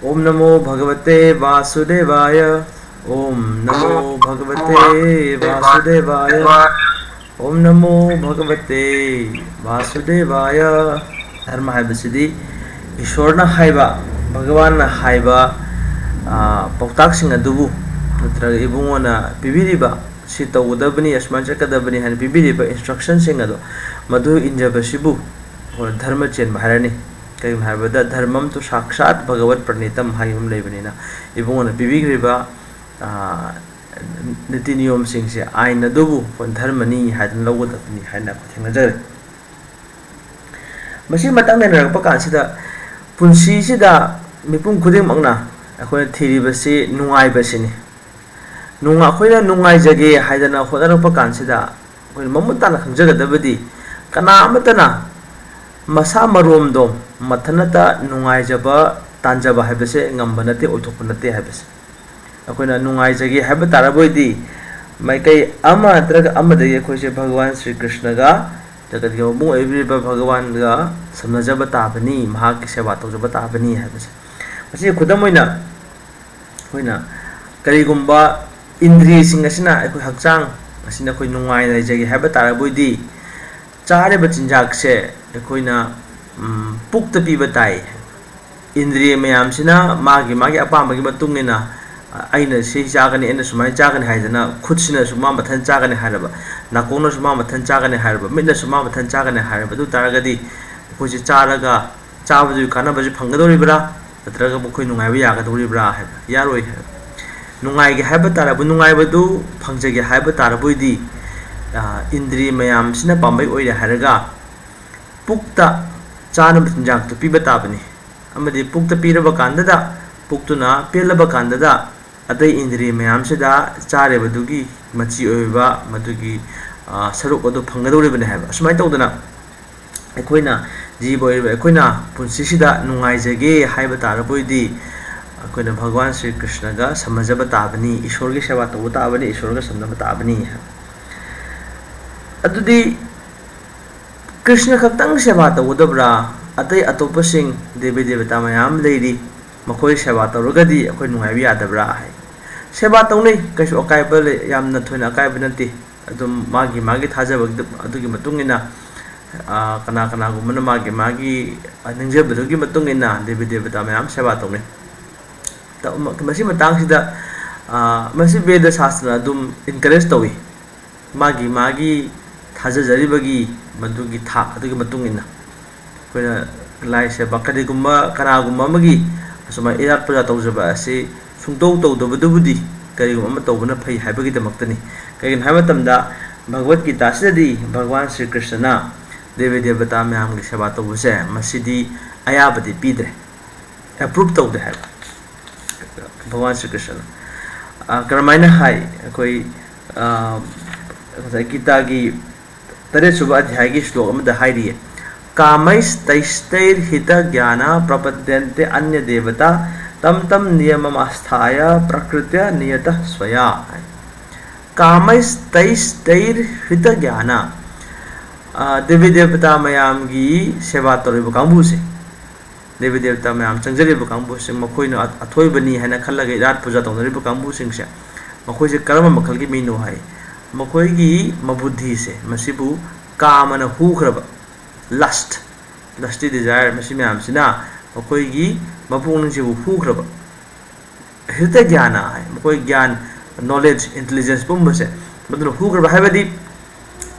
ओम नमो भगवते वासुदेवाय। ओम नमो भगवते वासुदेवाय। ओम नमो भगवते वासुदेवाय। धर्म हाइबसिदी ईश्वरना हाइबा भगवान हाइबा पौताकसिंग अदुबु नत्रग इबुंगोना पिबिरिबा सि तौगदबनी अस्मान चकदबनी हाइन पिबिरिबा इंस्ट्रक्शन सिंग अदो मधु इंजबसिबु धर्म चेन भारनी कई हाइबदा धर्मम तो साक्षात भगवत प्रणीतम हाइम लेबनीना इबुंगोना पिबिग्रिबा नीति नियम सिंगसे आइन अदुबु धर्मनी हाइदन लौगदबनी हाइना थेंगजरे मसी मतंग नेनरप कांसिदा पुंसीसिदा मिपुम खुदिमंगना अखोय थीरिबसी नुंगाइबसिनी नुंगा अखोयना नुंगाइजगे हाइदना होदरप कांसिदा अखोय ममुताना खंजगदबदी कना अमतना मसा मरोमदो मथनता नुंगाइजबा तांजबा हाइबसे ngambनते ओथोपनते हाइबसे अखोयना नुंगाइजगे हाइब तारबोयदी माइकई अमा नत्रग अमदगे अखोयसे भगवान श्री कृष्ण गा जगत के मबुंग ओइब्रिबा भगवान गा समनजबा ताबनी महा की सेवा तौजबा ताबनी हाइबसे मसी खुदम ओइना होइना करिगुंबा इंद्रिय सिंग असिना अखोय हक्चांग असिना अखोय नुंगाइ लाइजगे हाइब तारबोयदी चारेबा चिंजाक से अखोयना पुक्त पीबा ताई इंद्रिय मयामसिना मागी मागी अपामगी मतुंगिना अइना से चागने एना सुमाय चागने हाइदना खुदसिना सुमा मथन चागने हारबा नाकोंना सुमा मथन चागने हारबा मिना सुमा मथन चागने हारबा दु तारगदी अखोयसे चारगा चाबदु कानबजे फंगदोरिब्रा नत्रगा मखोय नुंगाइबा यागदोरिब्रा हाइबा यारोय नुंगाइगे हाइबा तारबु नुंगाइबदु फंगजगे हाइबा तारबुइदी इंद्रिय मयामसिना पांबै ओइरे हारगा पुक्ता चानब चिंजाक तो पीबा ताबनी अमदि पुक्ता पीरबा कांददा पुक्तुना पेलबा कांददा अतै इंद्रिय मयामसिदा चारेबदुगी मची ओइबा मदुगी सरुक अदु फंगदोरिबने हाइबा असुमाय तौदना अखोयना जीव ओइबा अखोयना पुंसीसिदा नुंगाइजगे हाइबा तारबोइदी अखोयना भगवान श्री कृष्ण गा समझबा ताबनी ईश्वर की सेवा तौबा ताबनी ईश्वर गा समझबा ताबनी अदुदी कृष्ण खक्तंग सेवा तौदब्रा अतै अतोपसिंग देवी देवता मयाम लेरी मखोय सेवा तौरगदी अखोय नुंगाइबा यादब्रा हाय सेवा तौनै कैसु अकायबा यामना थोइना अकायबा नते अदुम मागी मागी थाजबा अदुगी मतुंगिना कना कना गुमना मागी मागी निंजबदुगी मतुंगिना देवी देवता मयाम सेवा तौनै मसी मतंगसिदा मसी वेद शास्त्र अदुम इनकरेज तौई मागी मागी थाजजरिबगी मदुगी था अदुगी मतुंगिना कोइना लाइसे बकदिगुम्बा कनागुम्बा मगी असुमा इराक प्रजा तौजबा असे सुंतौ तौदबदुबुदी करिगुम तौबना फै हाइबगी दमक्तनी करिन हाइबतमदा भगवत गीता सिददी भगवान श्री कृष्णना देवी देवता मयामगी सेवा तौबसे मसिदी अयाबदी पीद्रे अप्रूव तौदे हाइब भगवान श्री कृष्ण करमाइना हाय कोई गीता की तरेसुब अध्याय की श्लोक अमदा हाइरिये कामैस्तैस्तैर हित ज्ञान प्रपद्यन्ते अन्य देवता तम तम नियमम आस्थाय प्रकृत्या नियतः स्वया कामैस्तैस्तैर हित ज्ञान देवी देवता मयाम की सेवा तौरिब कांबुसे देवी देवता मयाम चंजरिब कांबुसिंग मखोयना अथोइबनी हैना खल्लगे इरात पूजा तौनरिब कांबुसिंगसे मखोयसे करम मखलगी मीनु हाय मखोयगी मबुद्धि से मसिबु कामना हुख्रब लस्ट लस्टी डिजायर मसी मयामसिना मखोयगी मपुंगनिंगसिबु हुख्रब हित ज्ञान हाय मखोय ज्ञान नॉलेज इंटेलिजेंस पुंबसे मदुन हुख्रब हायबदी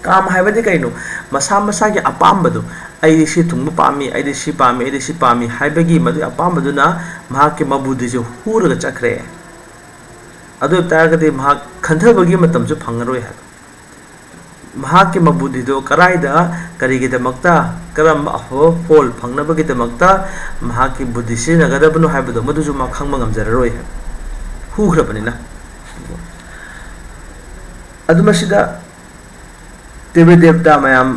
काम हायबदी कइनो मसा मसा की अपामबदु आई से तुंग पामी आई से पामी आई से पामी हायबगी मदु अपामबदुना महाके मबुद्धि से हुरगा चखरे अदु तारगदि महा खंथबगी मतमसु फंगरोय हाय महाके मबुद्धिदो कराइदा करिगिदमक्ता करम अफो फोल फंगनबगिदमक्ता महाके बुद्धि सिनगदबनो हायबदो मदुजु मा खंगम ngамजररोय हाय हुख्रबनिना अदुमसिदा देवी देवता मयाम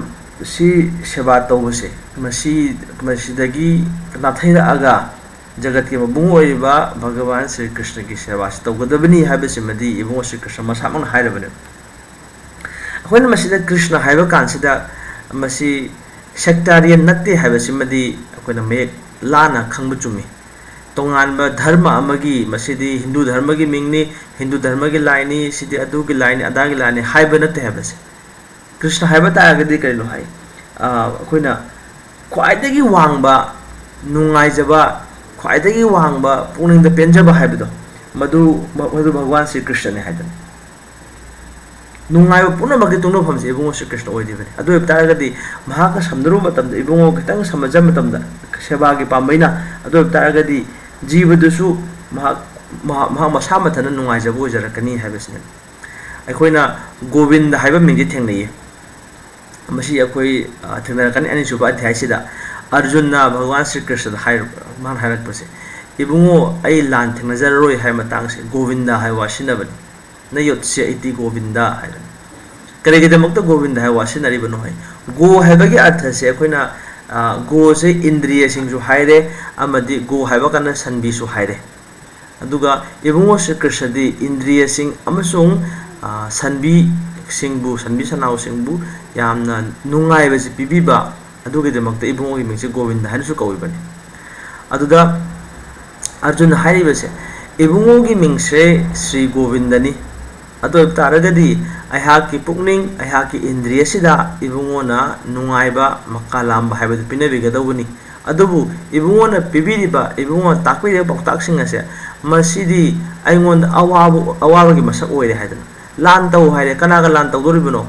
सी सेवा तौबसे मसीदगी नाथैरअगा जगत के मबुंग ओइबा भगवान श्री कृष्ण की सेवा तौगदबनी हायबसिमदी इबुंग श्री कृष्ण मसामन हायरबने अखोन मसीदा कृष्ण हायबा कांसिदा मसी सेक्टारियन नत्ते हायबसिमदी अखोन मे लाना खंगबु चुमी तोंगानबा धर्म अमगी मसिदी हिंदू धर्म की मिंगनी हिंदू धर्म की लाइनी सिदी अदु की लाइनी अदा की लाइनी हाइबा नते हाइबसे कृष्ण हाइबा तागदी करिनो हाइ अखोइना ख्वाइदगी वांगबा नुंगाइजबा ख्वाइदगी वांगबा पुनिंग द पेंजबा हाइबदो मधु मधु भगवान श्री कृष्ण ने हाइदन नुंगाइबा पुनमगी तुंगनो फमसे इबुंगो श्री कृष्ण ओइदिबने अदु तागदी महाका समदरु मतम इबुंगो खितंग समझ मतम द सेवा की पामैना अदु तागदी जीवदुसु महा मसा मथन नुंगाइजबो ओइजरकनी हाइबसने अखोइना गोविंद हाइबा मिंगी थेंगनैये मसी अखोइ थेंगनरकनी अनिसुबा अध्यायसिदा अर्जुन भगवान श्री कृष्ण मान हाइरकपसे इबुंगो आई लान थेंगनजररोय हाइ मतंगसे गोविंद हाइ वासिनबनी नयोत्से इति गोविंद हाइ करेगिदमक्ता गोविंद हाइ वासिनरिबनो हाइ गो हाइबगी अर्थ से अखोइना गो से इंद्रिय सिंगसु हाइरे अमदि गो हाइबा कन सनबीसु हाइरे अदुगा इबुंगो श्री कृष्ण दी इंद्रिय सिंग अमसुंग सनबी सिंगबु सनबी सनाउ सिंगबु यामना नुंगाइबसे पिबिबा अदुगिदमक्ता इबुंगो मिंगसे गोविंद हाइनसु कौइबने अदुदा अर्जुन हाइरिबसे इबुंगो की मिंगसे श्री गोविंदनी अदो तारगदी अहाकी पुकनिंग अहाकी इंद्रियसिदा इबुंगोना नुंगाइबा मक्कालाम हाइबदु पिनबिगदौबनी अदुबु इबुंगोना पिबिरिबा इबुंगो ताकबिरे पक्ताकसिंग असे मसिदी आइंगोन अवाबगी मसक ओइरे हाइदन लान तौ हाइरे कनागा लान तौदोरिबनो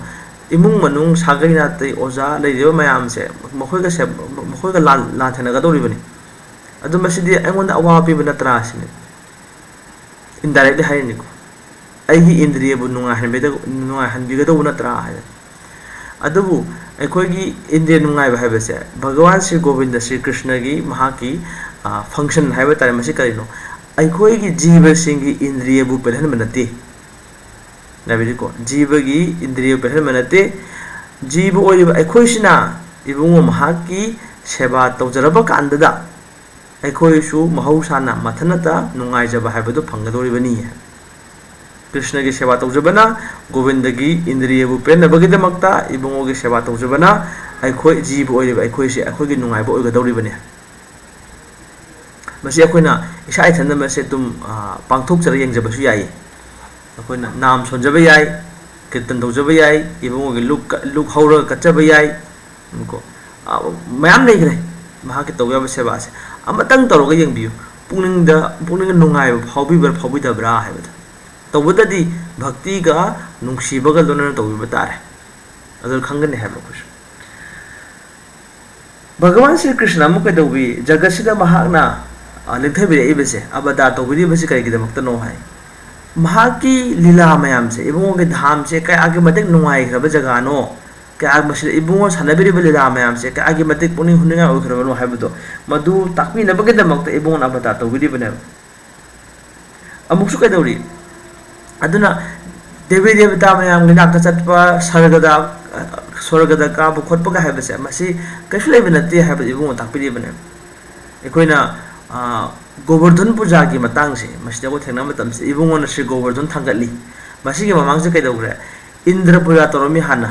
इमुंग मनुंग सागरिनाते ओजा लेरिबा मयामसे मखोइगा लान थेनगदोरिबनी अदु मसिदी आइंगोन अवाब पिबा नत्रासिने इनडायरेक्टली हाइनिको अगी इंद्रियबु नुंगाइहनबिगदौ नत्रा हाइ अदुबु अखोइगी इंद्रिय नुंगाइबा हाइबसे भगवान श्री गोविंद श्री कृष्ण की महाकी फंक्शन हाइबा तारे मसि करिनो अखोइगी जीवसिंगी इंद्रियबु पेलहन मनते नाबिदिको जीवगी इंद्रिय पेलहन मनते जीव ओइबा अखोइसिना इबुंगो महाकी सेवा तौजरबा कांददा अखोइसु महौसाना मथनता नुंगाइजबा हाइबदु फंगदोरिबनी कृष्ण की सेवा तौजबना गोविंद की इंद्रियबु पेनबगिदमक्ता इबुंगो की सेवा तौजबना अखोइ जीव ओइबा अखोइसे अखोइगी नुंगाइबा ओइगदोरिबनी मसी अखोइना इसा इथन मसे तुम पांगथोकजर यंगजबसु याई अखोइना नाम सोनजबा याई कीर्तन तौजबा याई इबुंगो की लुक हौर कच्चबा याई को मयाम लेग्रे महाकी तौयाबा सेवा से अमतंग तौरगा यंगबियु पुनिंग नुंगाइबा फाउबिदब्रा हाइबदा तौबददी भक्ति का नुंगसीबगा लोनना तौबिबा तारे अदु खंगने हाइबा कुछ भगवान श्री कृष्ण अमुकदौबी जगतसिदा महाकना लिंथबिरेइबसे अबदा तौबिरिबसे करिगिदमक्तनो हाइ महाकी लीला मयाम से इबुंगो के धाम से कयागे मतेक नुंगाइख्रबा जगानो क्या मसिद इबुंगो सानबिरिबा लीला मयाम से कयागे मतेक पुनिंग हुनिंगा ओइख्रबनो हाइबदो मधु ताकबिनबगिदमक्ता इबुंगो अबदा तौबिरिबने अमुकसु कदौरी अदुना देवी देवता मयाम गिनाक चटपा स्वर्गदा काबु खोटपगा हाइबसे मसी कैसु लेबे नते हाइबा इबुंगो ताकबिरिबने एकोइना गोवर्धन पूजा की मतंग से मसिदगो थेंगना मतम से इबुंगो श्री गोवर्धन थांगली मसिगे ममांग से कैदौग्रे इंद्र पूजा तोरमी हाना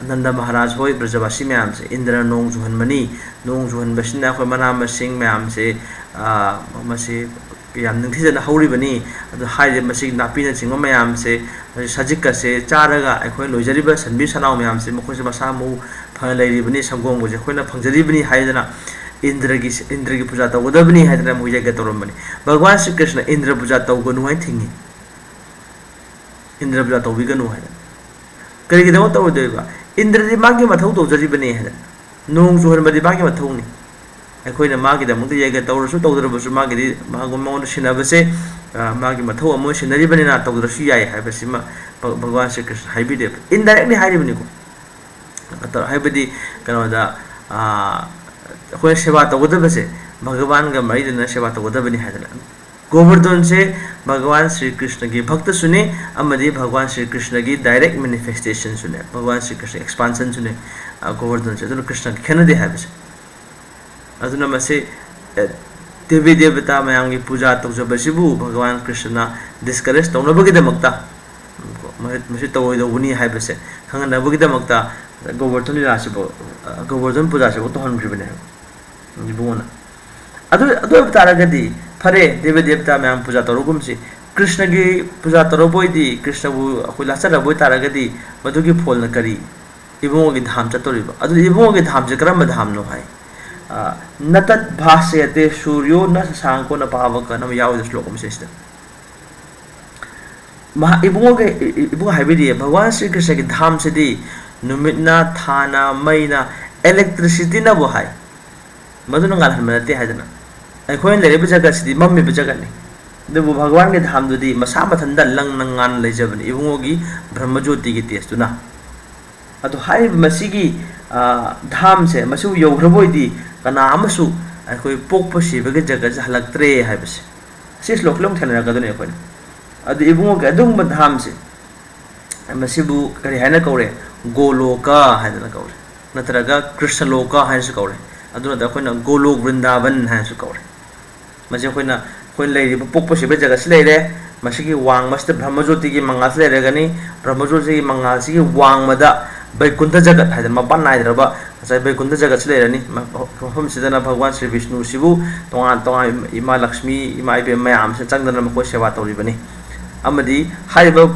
नंद महाराज होय ब्रजवासी मयाम से इंद्र नोंग जुहनमनी नोंग जुहनबसिना खो मना मसिंग मयाम से मसी याम निंथिजना हौरिबनी अदु हाइजे मसी नापीना चिंगो मयाम से सजिक से चारगा अखोय लोइजरिबा सनबी सनाव मयाम से मखोसे मसामु फ लैरिबनी संगोम गोजे खोइना फंगजरिबनी हाइजना इंद्र की पूजा तौगदबनी हाइदना मुइजे गतोरमनी भगवान श्री कृष्ण इंद्र पूजा तौगनु हाइ थिंगी इंद्र पूजा तौबिगनु हाइ करिगिदम तौदेबा इंद्र दि मागी मथौ तौजरिबनी हाइ नोंग जुहरबदि मागी मथौनी अखोइना मागिदमक्ता येगा तौरसु तौदरबसु मागिदि मागमोन सिनबसे मागी मथौ अमो सिनरिबनिना तौदरसु याइ हाइबसिमा भगवान श्री कृष्ण हाइबिदे इनडायरेक्टली हाइरिबनिको अतर हाइबदि कनोदा अखोइ सेवा तौगदबसे भगवान का मरीदना सेवा तौगदबनी हाइदना गोवर्धन से भगवान श्री कृष्ण की भक्त सुने अमदि भगवान श्री कृष्ण की डायरेक्ट मैनिफेस्टेशन सुने भगवान श्री कृष्ण एक्सपांशन सुने गोवर्धन से अदुना कृष्ण खेनदे हाइबसे अदुना मसे देवी देवता मयांगी पूजा तौजबसिबु भगवान कृष्ण डिस्करेज तौनबगिदमक्ता मसे तौइदौबनी हाइबसे खंगनबगिदमक्ता गोवर्धन लीलासिबो गोवर्धन पूजा से तो हनग्रिबने बुना अदु तारगदी फरे देवी देवता मैम पूजा तौरगुम से कृष्ण की पूजा तौरबोदी कृष्ण को लाचरबोई तारगदी मधुगी फोल न करी इबुंगो की धाम चतोरीब अदु इबुंगो की धाम से करम धाम नो है नतत भाष्यते सूर्यो न शशांको न पावक नम यावद श्लोक में से महा इबुंगो के इबुंगो हाइबिदी भगवान श्री कृष्ण की धाम से दी नुमितना थाना मैना इलेक्ट्रिसिटी ना वो है मधुन गाल मनते है जना अखोन लेरे जगह से मम्मी जगह ने दबु भगवान के धाम दुदी मसा मथंदा लंग नंगान लेजबन इबुंगो की ब्रह्मज्योति की तेस्तुना अतो हाई मसीगी धाम से मसु यौग्रबोइदी कना अमसु अखोय पोकप सिबगे जगह से हलक्त्रे हाइबसे से श्लोक लोंग थेनरगदने अखोन अदु इबुंगो के अदुंग धाम से मसिबु करि हाइना कौरे गोलोका हाइना कौरे नत्रगा कृष्ण लोका हाइसु कौरे अदुना अखोना गोलोक वृंदावन हाइसु कौरे मजे अखोना अखोन लेरिबो पोकप सिबे जगह से लेरे मसिगी वांग मस्त ब्रह्मज्योति की मंगाल से लेरेगनी ब्रह्मज्योति की मंगाल से वांग मदा बैकुंठ जगत है मपान नाइद्रबा बैकुंठ जगत से लेरनी मफम सिदना भगवान श्री विष्णु शिवु तोंगान तोंगान इमा लक्ष्मी इमा इबे मयाम से चंगदना मखो सेवा तौरिबनी अमदी हाइबो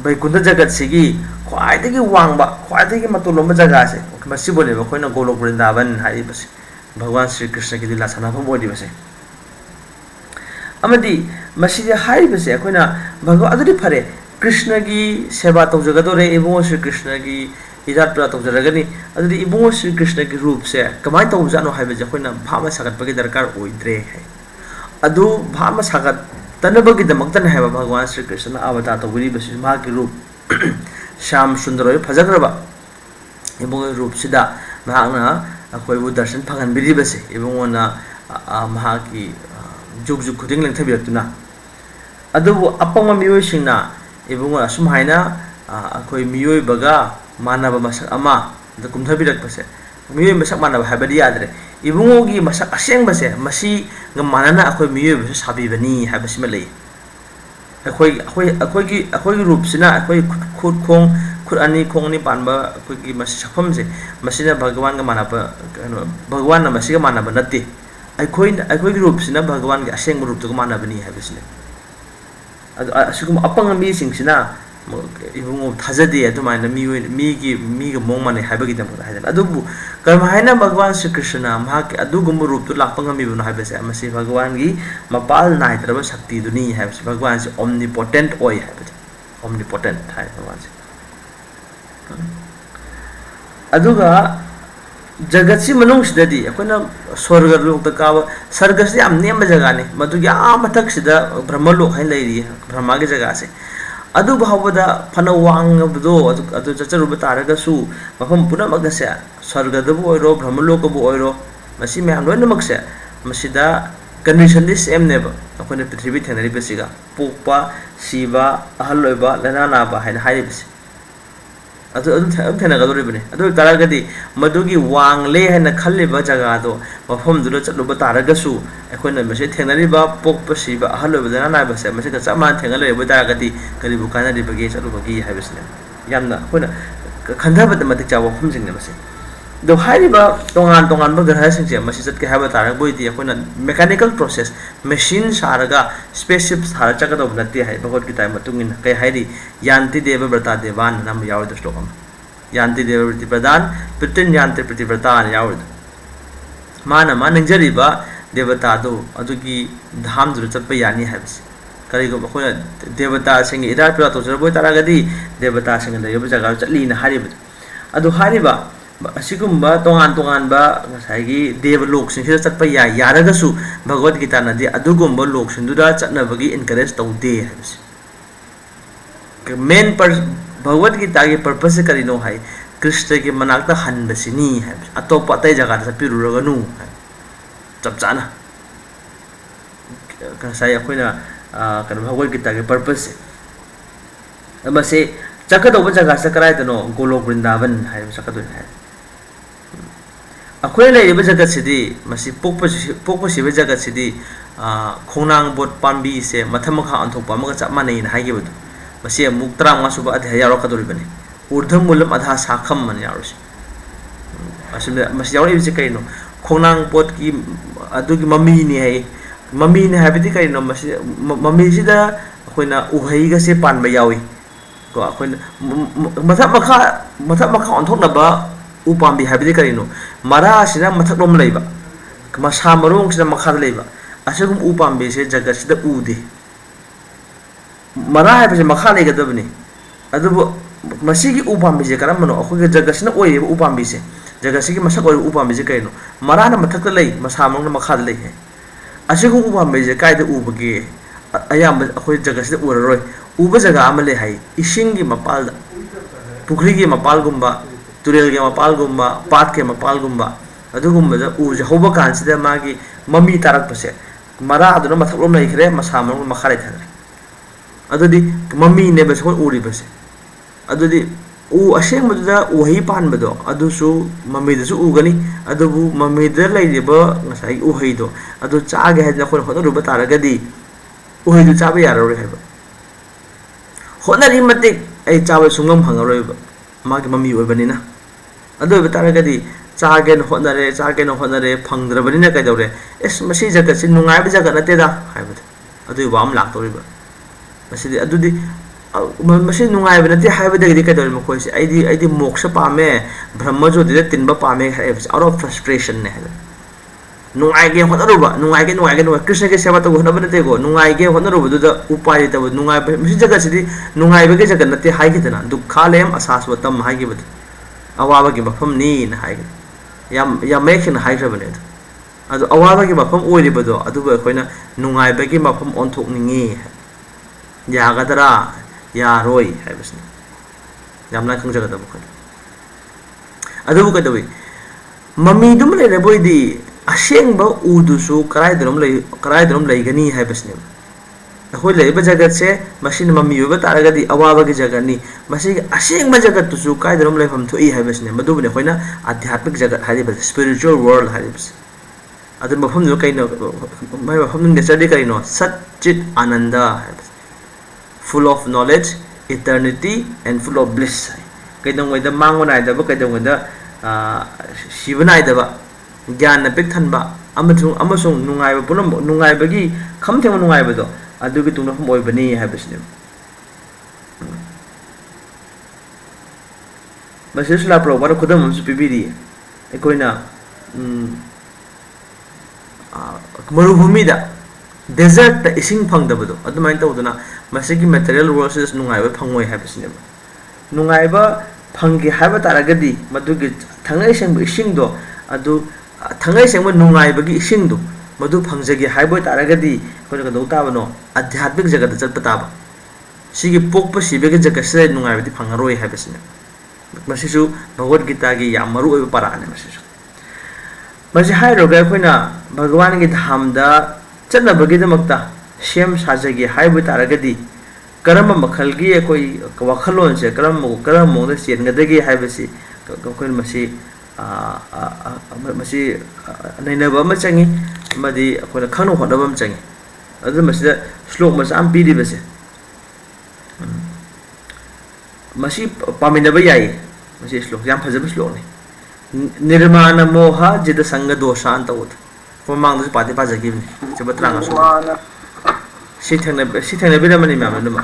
बैकुंठ जगत सिगी ख्वाइदगी वांगबा ख्वाइदगी मतुलोम जगह से मसिबोले बखोइना गोलोक वृंदावन हाइबसे भगवान श्री कृष्ण की लीला सनाफम बोलिबसे अमदी मसिदे हाइबसे अखोइना भगवान अदुदि फरे कृष्ण की सेवा तौजगदोरे इबुंगो श्री कृष्ण की इजात प्रा तौजरगनी अदुदि इबुंगो श्री कृष्ण की रूप से कमाय तौजानो हाइबजे अखोइना भाम सागतपगे दरकार ओइद्रे है अदु भाम सागत तनबगी दमक्तन है भगवान श्री कृष्ण अवतार तौबरी बसि मा की रूप श्याम सुंदर होय फजग्रबा इबुंगो रूप सिदा महाना अखोयबु दर्शन फगनबिरि बसे इबुंगोना महा की जुग जुग खुदिंग लेंथबिरतुना अदुबु अपंग मियोयसिंगना इबुंगो असुम हाइना अखोय मियोय बगा मानब मसक अमा द कुमथबिरकपसे मियोय मसक मानब हाबदि यादरे इबुंगो की मसक असेंगबसे मसी ग मानना अखोय मियोय बसे साबिबनी हाबसि मलई अखोय की रूप सिना अखोय खुद खोंग खुद अनि खोंगनि पानबा अखोय की मसी सकफम से मसिना भगवान ग मानब भगवान न मसी ग मानब नत्ते अखोय की रूप सिना भगवान के असेंग रूप तो मानबनी हाबसिले असिगुम अपंग मी सिंगसिना इबुंगो थाजदे अदुमाइना मी ग मोंग माने हाइबगी दम हाइदन अदुबु करमाइना भगवान श्री कृष्ण महा के अदुगुम रूप तो लापंग मी बुन हाइबसे मसी भगवान की मपाल नाइत्रब शक्ति दुनी हाइबसे भगवान से ओमनीपोटेंट ओय हाइबसे ओमनीपोटेंट हाइ भगवान से अदुगा जगत से मनुष्यदि अखोना स्वर्ग लोक काब स्वर्ग से याम नेम जगह ने मधुगी मथक सिदा ब्रह्मलोक है लेरी ब्रह्मा की जगह से अदु भावदा फन वांगबदो अदु चचरुब तारगसु मफम पुनमग से स्वर्गदबु ओइरो ब्रह्मलोकबु ओइरो मसी मैम लोइनमक से मसिदा कंडीशन दिस एम नेब अखोना पृथ्वी थेनरी बसिगा पोकपा सीबा अहल लोइबा लना नाबा है हाइबसे थेनगदोरिबने अदु तारगदी मधुगी वांगले है खल्लिबा जगह दो मफम दुलो चलुब तारगसु अखोना मसे थेनरिबा पोकपसिबा अहलोबदना नाबसे मसे का समान थेंगले बो तारगदी करिबु कानारिबगे चलुबगी हाइबसने यामना अखोना खंधाबद मतिक चाव फमजिंगने मसे दो हाइरिबा तोंगान तोंगान ग्रह सिंसे मसे चटके हाबा तारग बोइदी अखोना मेकानिकल प्रोसेस मशीन सारगा स्पेसशिप सार चकदो नते है भगवत गीता मतुंगिन कय हाइरि यान्ति देव व्रता देवान नाम यावद श्लोकम यान्ति देव व्रति प्रदान पितृन यान्ति प्रतिव्रतान यावद माना मा नंजरिबा देवता दो अदुगी धाम दुर चतप यानी हाइबस करिगो अखोना देवता सिंग इदार प्रा तोजरबो तारगदी देवता सिंग लेब जगह चली न हारिब अदु हारिबा असिगुम्बा तोंगान तोंगानबा ngसाइगी देवलोक सिंग चतप यारगसु भगवत गीता नदी अदुगुम्बा लोक सिंदुदा चतनबगी इनकरेज तौदे हाइबस मेन पर भगवत गीता की पर्पस से करिनो है कृष्ण के मनाक्ता हनबसिनी है अतोप अतै जगह चपिरुरगनु है चप चाना ngसाइ अखोइना कन भगवत गीता के पर्पस से मसे चकदोब जगह से कराइदनो गोलोक वृंदावन है चकदो है अखोइ लेब जगत सिदी मसी पोकपसिबे जगत सिदी खोनांग बोट पांबी से मथमखा अंथोपा मग चप मानै न हाइगेबदु मसी अमुक 35 सुबा अध्याय यारकदोरिबने ऊर्ध्वमूलम अधा शाखम मन यारुसि असम मसी यावरिबसे कइनो खोनांग बोट की अदुगी मम्मी नि है mami ne habiti kai no mami sida akoina uhai ga se pan ba yawi ko akoina mathak makha on thok na ba upam bi habiti kai no mara sina mathak lom leiba masa marung sina makha leiba asagum upam bi se jaga sida ude mara ha bi makha le ga dabni adu masigi upam bi se karam no akoga jaga sina oi upam bi se jaga sigi masak oi upam bi se kai no mara na mathak lei masa marung na makha lei he asiko upam bi je kai da ubage ayam akoi jaga sida uraroi uba jaga amale hai ising gi mapal da pukri gi mapal gumba turel gi mapal gumba pat ke mapal gumba adu gumba da u je hoba kan sida magi mami tarak pase mara adu na mathak lom nei khre masam no makhare thare adu di mami ne bas hoi uri base adu di u aseng da uhi pan bado adu su mami da su ugani adu bu mami da lai de ba ngasai uhi do adu cha ga ha khon khon ru ba tara ga di uhi du cha ba yar ro he ba hona ri matik ai cha ba sungam hang ro ba ma gi mami oi bani na adu ba tara ga di cha ga no hona re phang dra bani na ka dore es masi jaga sin nungai ba jaga na te da hai ba adu ba am lak to ri ba masi adu di masi nungai ba na te hai ba da di ka dore mo ko si ai di moksha pa me brahma jo de tin ba pa me out of frustration ne nungai ge hona ru ba nungai ge krishna ge seva to hona ba na te go nungai ge hona ru ba du da upai ta nungai ba masi jaga si di nungai ba ge jaga na te hai gi na dukha lem asaswatam hai gi ba awa ba gi mafam ni na hai yam make na hai ba ne adu awa ba gi mafam oi ri ba do adu ba khoina nungai ba gi mafam on thok ningi ya ga dara ya roi hai bas yam na khang jaga da ba adu ka dawi mami dum le boy di aseng ba udu su karai drum lei gani hai bas ne hoi le ba jagat se machine mami ba tara ga di awa ba gi jaga ni masi aseng ba jagat tu su kai drum le pham thoi hai bas ne madu ne khoina adhyatmik jagat hai bas spiritual world hai bas adu ma pham no kai no mai ba pham ne chadi kai no sat chit ananda hai bas full of knowledge eternity and full of bliss kai dong wai da mango nai da ba kai dong da shivanai da ba gyan na pek than ba amasung nungai ba punam nungai ba gi kham theng nungai ba do adu gi tung na phom oi bani hai bas ne basis la pro ba khudam su pibiri ekoina marubhumi da desert ta ising phang da ba do adu main ta uduna masigi material resources nungai ba phangoi hai bas ne nungai ba phangi hai ba tara ga di madu gi thangai seng ising do adu thangai seng nungai ba gi ising do madu phangjagi hai boy tara ga di ko ga do ta ba no adhyatmik jaga da chat ta ba sigi pokpa sibe ga jaga se nungai ba di phangaroi hai bas ne masisu bhagavad gita gi yam maru oi para ne masisu masi hai ro ga khoina bhagwan gi dham da chana bagi da makta shem sajagi hai boy tara ga di karam makhal gi koi wakhalon se karam mo da chen ga da gi hai basi ko masi masi naina ba ma changi madi ko khanu hona ba ma changi adu masi da slok mas am pi di base masi pamina ba yai masi slok yam phajab slok ni nirmana moha jida sanga dosha anta ut ko mang da pati pa jagi ni chabatranga so si thangna bi ramani ma ma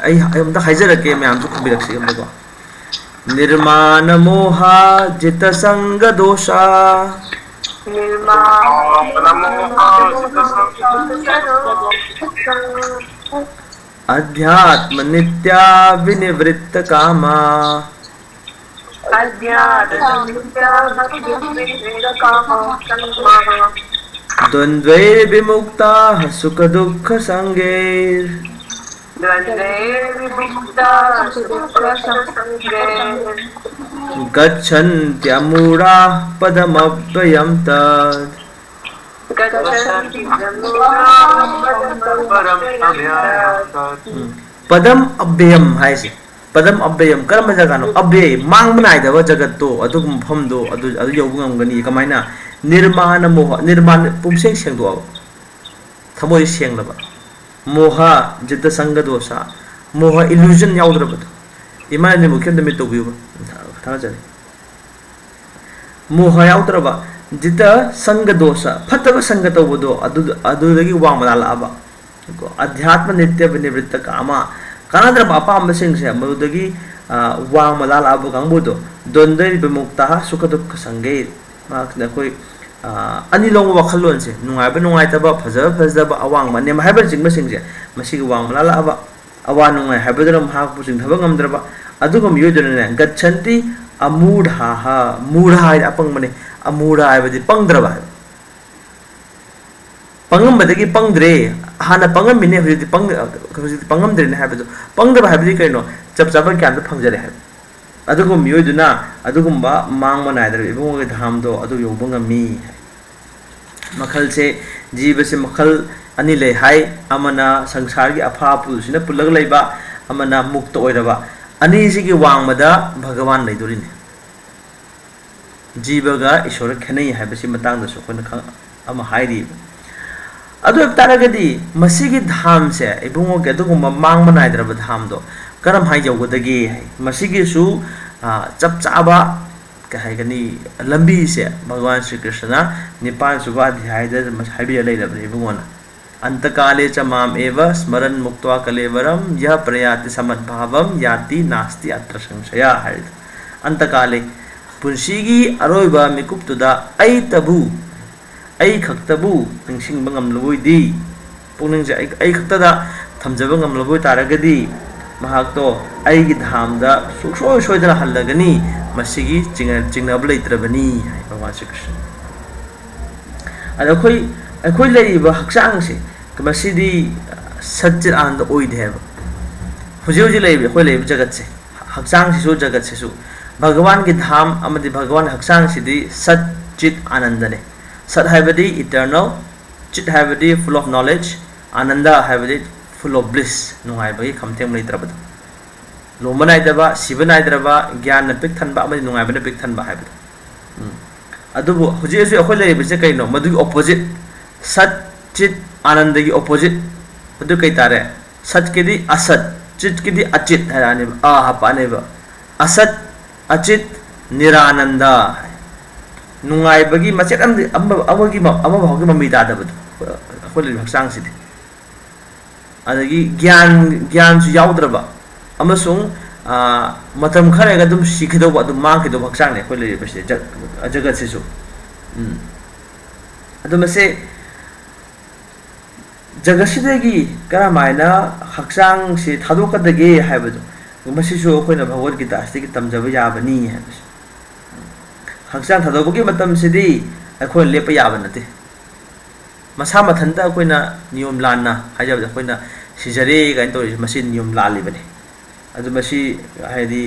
ai am da haijara ke ma am su khubirak si am da nirmana moha jita sanga dosha अध्यात्म नित्या विनिवृत्त कामा द्वंद्वैर विमुक्ता सुख दुख संगैर गच्छन्त्यमूढा पदमव्ययं तत् पदम अव्ययम है से पदम अव्ययम कर्म जगह अव्यय मांग बनाइदब जगत तो अदुग मफम दो अदु यौब ngमगनी कमाइना निर्माण मोह निर्माण पुमसें सेंदो थमोय सेंगलब मोह जित संग दोषा मोह इल्यूजन याउद्रब इमान ने मुख्य दमित तो बियो था जरे मोह याउद्रब जिता संग दोष फतब संग तौबदो अदुदगी वांग मलालाबा अध्यात्म नित्य निवृत्त कामा कानाद्रब अपाम्बसिंग से मदुदगी वांग मलालाबा कांगबुदो दोंदरी विमुक्ता सुख दुख संगे मार्क्सना कोई अनिलोंग वखलोन से नुंगाइबा नुंगाइतबा फजब फजब अवांग मने हाइबर जिंग मसिंग से मसिगी वांग मलालाबा अवा नुंगाइ हाइबदर महाक pushing थबा ngamdraba adugo miyodone gatchanti amudha ha mudha apang mane amudha haibadi pangdraba pangam badagi pangdre hana pangam mine hujiti pangam dre ne haibadu pangdraba haibadi kaino chap chapa kyan da phangjare haib adugo miyoduna adugumba mang manaidra ibungo ge dhamdo adu yobanga mi makhal se jiba se makhal ani le hai amana sangsar gi apha pulsina pulag leiba amana mukta oiraba ani sigi wangmada bhagavan leidorini jiba ga ishwar khenai haibasi matang da sokona khang ama hairi adu taragadi masigi dham se ibungo ge dugumba mang manaidra dham do karam hai jogodagi hai masigi su chap chaba कहगनी लंबी से भगवान श्री कृष्ण निपान सुबाध्याय हाइबी लेरबने बुगोना अंतकाले च माम एव स्मरन मुक्त्वा कलेवरम यह प्रयाति समद्भावम याति नास्ति अत्र संशय है अंतकाले पुंसीगी अरोइबा मिकुप्तुदा आई तबु आई खक्तबु निंसिंग बंगम लबुइदी पुनिंग से आई खक्तदा थमजब ngam लबुइ तारगदी महाक्तो आईगी धामदा सुसोय सोयदना हल्लगनी मसिगी चिंगनब लेत्रबनी भगवान श्री कृष्ण अखोई अखोई लेरिबा हक्सांग से मसिदी सच्चित आनंद ओइदे है हुजे हुजे लेबे अखोई लेबे जगत से हक्सांग से जगत से भगवान की धाम अमदि भगवान हक्सांग सिदी सच्चित आनंद ने सत हाइबदी इटर्नल चित हाइबदी फुल ऑफ नॉलेज आनंद हाइबदी फुल ऑफ ब्लिस नुंगाइबगी खमथेम लेत्रबद लोमनाइदबा सिबनाइद्रबा ज्ञान न पिक थनबा अमदि नुंगाइबना पिक थनबा हाइबद अदुबो हुजे से अखोई लेरिबसे कइनो मदुगी ऑपोजिट सत चित आनंद की ऑपोजिट अदु कई तारे सत के दी असत चित के दी अचित हराने आ हपाने असत अचित निरानंद नुंगाइबगी मचेत अमगी अमभावगी मम्मी तादबद अखोई लेरि हक्सांग सिदी अदगी ज्ञान सु याउद्रबा अमसुंग मतम खरेगा दुम सिखिदोबा दुम मांखिदोबा हक्सांग ने अखोई लेरिबसे जगत से अदुमसे जगसिदगी करमायना हक्सांग से थादोकदगे हाइबदो मसिसु अखोइना भगवत गीता अस्तिगी तमजब याबनी हाइबस हक्सांग थादोबगी मतम सिदी अखोइ लेप याब नते मसा मथनता अखोइना नियम लाना हाइजब अखोइना सिजरे गाइन तोरि मसि नियम लालिबने अदु मसि हाइदी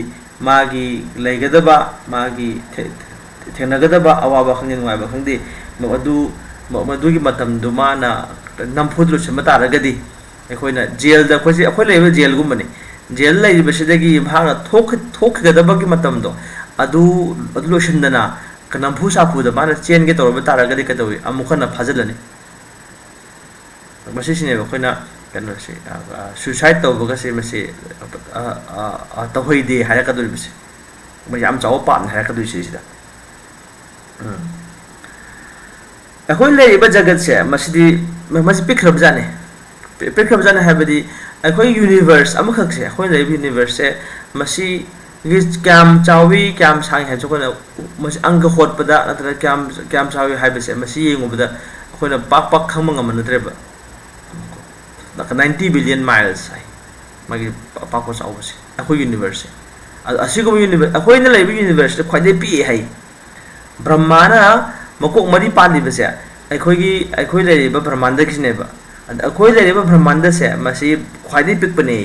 मागी लेगदबा मागी थेनगदबा अवाबा खंगे नुवाइबा खंगे मदु मदुगी मतम दुमाना नमफुद्रु सम तारगदी अखोइना जेल द अखोइ अखोइ लेबे जेल गुमने जेल लेबसिदगी भागा थोखगदबगी मतम दो अदु लोशनदना कनमफु साफुदा माना चेन के तौर तारगदी कदोइ अमुखना फाजलने मसिसिने अखोइना कनो से सुसाइड तौबगा से मसे तहोइदे हायकदुरिबसे मयाम चाव पान हायकदुइसे सिदा अखोइ लेरिबा जगत से मसिदी मसि पिखरब जाने हाइबदी अखोइ यूनिवर्स अमखक से अखोइ लेरिबा यूनिवर्स से मसि क्याम चावी क्याम सांग है जोकना मसि अंक होटपदा नत्र क्याम चावी हाइबसे मसि येंगुबदा अखोइना पाक पाक खंग ngam नद्रेबा 90 बिलियन माइल्स है मागी पाको चावसे अखोइ यूनिवर्स से असिगो यूनिवर्स अखोइना लेरिबा यूनिवर्स ख्वाइदे पी है ब्रह्माना मकोक मरी पालिबसे अखोइ लेरिबा ब्रह्मांड किसनेबा अखोइ लेरिबा ब्रह्मांड से मसि ख्वाइदे पिकपने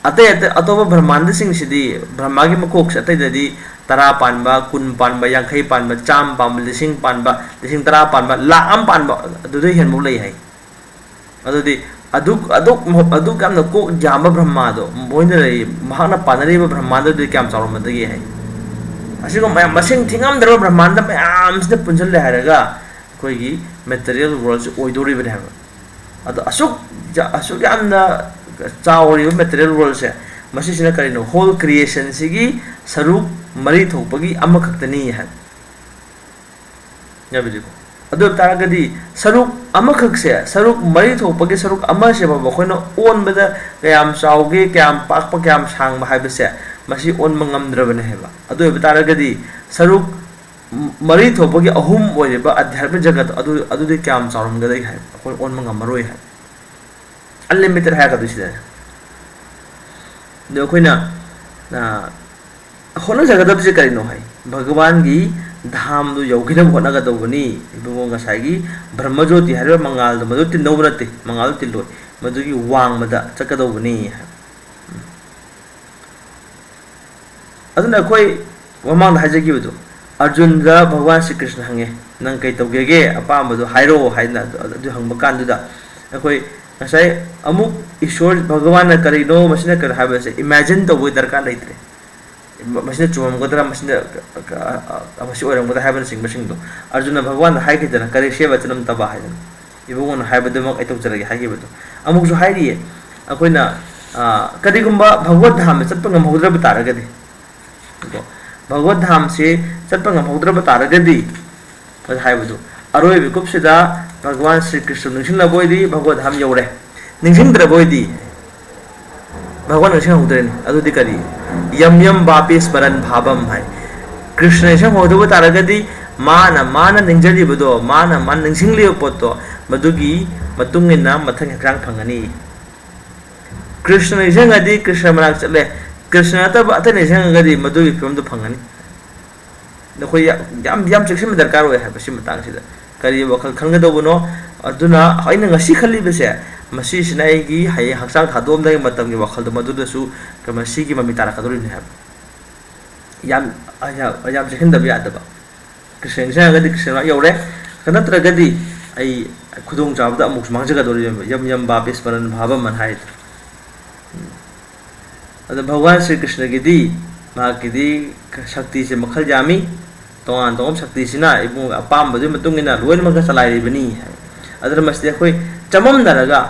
अतै अतोबा ब्रह्मांड सिंग सिदी ब्रह्मागी मकोक से अतैददी 10 पानबा 20 पानबा 50 पानबा 100 पानबा लिसिंग पानबा लिसिंग 10 पानबा लाख अम पानबा अदुदे हेनमु लई है अदुदी अदुक यामना कोक जाम ब्रह्मा दो मोइना लई महाना पानरिबा ब्रह्मांड दु क्याम चारोमदगी है असिगो मयam मसिंग थिंगमद्रबा ब्रह्मांड मयam सिदा पुंजल हारगा कोइगी मटेरियल वर्ल्ड ओइदोरिबने है अदो असुक यामना चावरिबा मटेरियल वर्ल्ड से मसिसिना करिनो होल क्रिएशन सिगी सरुक मरी थोपगी अमखक्तनी है याबिदिको अदु तारगदी सरुक अमखक से सरुक मरी थोपगे सरुक अमा से बाबा खोइनो ओन बदा कयाम चाउगे कयाम पाकप कयाम सांग हाइबसे मसी ओन मंगमद्रबने हेबा अदु तारगदी सरुक मरी थोपगे अहुम ओइबा अध्यात्म जगत अदुदि कयाम चाउरमगदै हाइ अखोइ ओन मंगमरोइ हाइ अनलिमिटेड हाइ कदु सिदा दो खोइना होना जगदब से करिनो हाइ भगवान की धाम दु यौगिनम होनागदौबनी इबुंगो गसागी ब्रह्मज्योति हाइबा मंगाल दो मदु तिनौब नते मंगाल तिलोय मदुगी वांगमदा चकदौबनी अदुना खोइ वमांग हाइजगिबदु अर्जुन दा भगवान श्री कृष्ण हंगे नंग कै तौगेगे अपामबदु हाइरो हाइना अदु हंगबा कांदुदा अखोइ गसाइ अमुक ईश्वर भगवान करिनो मसिना कर हाइबसे इमेजिन तौबो दरकार लैत्रे मसिना चुमगदरा मसिना अमसि ओरमगदा हाइबन सिंगबसिंगदो अर्जुन भगवान हाइकिदना करि सेवा चनम तबा हाइदन इबुगोन हाइबदमक ऐतौजरगे हाइगिबदो अमुकसु हाइरिये अखोइना कदिगुम्बा भगवत धाम चतप ngमहौद्रब तारगदि भगवत धाम से चतप ngमहौद्रब तारगदि फज हाइबदो अरोय बिकुपसिदा भगवान श्री कृष्ण निंसिंगलबोयदि भगवत धाम यौरे निंसिंगद्रबोयदि भगवान निंसिंगहौद्रेन अदुदि करि यम यम बापे स्मरण भावम है कृष्ण निंसिंगहौदब तारगदि माना निंजरिबदो माना निंसिंगलियो पोतो मदुगी मतुंगिना मथंग हेक्रांग फंगनी कृष्ण निंसिंगदि कृष्ण मनाक चले कृष्ण तब अत निंसिंगगदि मदुगी फिल्मदो फंगनी नखोय याम चेक्सिम दरकार होय है बसि मतांग सिदा करी वखल खंगदोबनो अदुना हाइना ngasi खलिबसे मसी सिनाइगी हाय हक्सांग थादोम दगे मतम गी वखल मदुदसु कमसी की ममी तारा कदोरि ने याम याम चेखिन दबि आदबा कृष्ण संगदि कृष्ण यौरे कनत्रगदि आई खुदोंग चाबदा अमुक मांगजगदोरि यम यम बाप स्मरण भाव मन हाय अद भगवान श्री कृष्ण गिदी मागिदी शक्ति से मखल जामी तोंगान तोम शक्ति सिना इबु अपाम बदि मतुंगिना लोइन मग चलाइरिबनी है अदर मस्ते खोइ चमम दरगा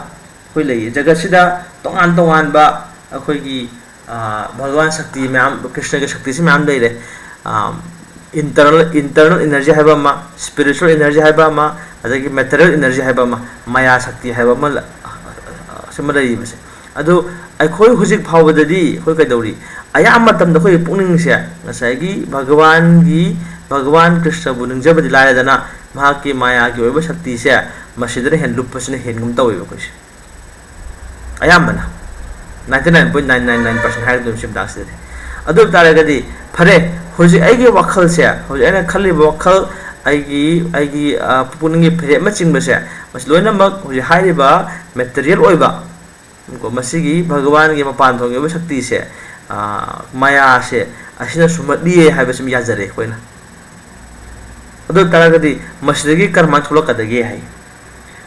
खोइ लई जगत सिदा तोंगान बा अखोइ की भगवान शक्ति मैम कृष्ण के शक्ति से मैम लेरे इंटरनल एनर्जी है मा स्पिरिचुअल एनर्जी है मा अदगी मटेरियल एनर्जी है मा माया शक्ति है मा सिमलई बसे अदो अखोइ हुजिक फावददी खोइ कैदौरी अया मतम द खोइ पुनिंग से नसाइगी भगवान कृष्ण बु निंजबदि लायदना महा की माया की ओइब शक्ति से मसिदर हेन लुपसने हेन गुम तौइब खोइ अया मना 99.999% हाइ दम सिम दास दे अदो तारगदि फरे हुजि आइगे वखल से हुजि एना खलि वखल आइगी पुनिंग फेरे मचिंग बसे मस लोइना मक हुजि हाइरिबा मटेरियल ओइबा को मसिगी भगवान के मपान थोंगे शक्ति से माया से असिना सुमदिए हाइबसम याजरे कोइना अदो तारगदि मसिदगी कर्मा थुलकदगे हाइ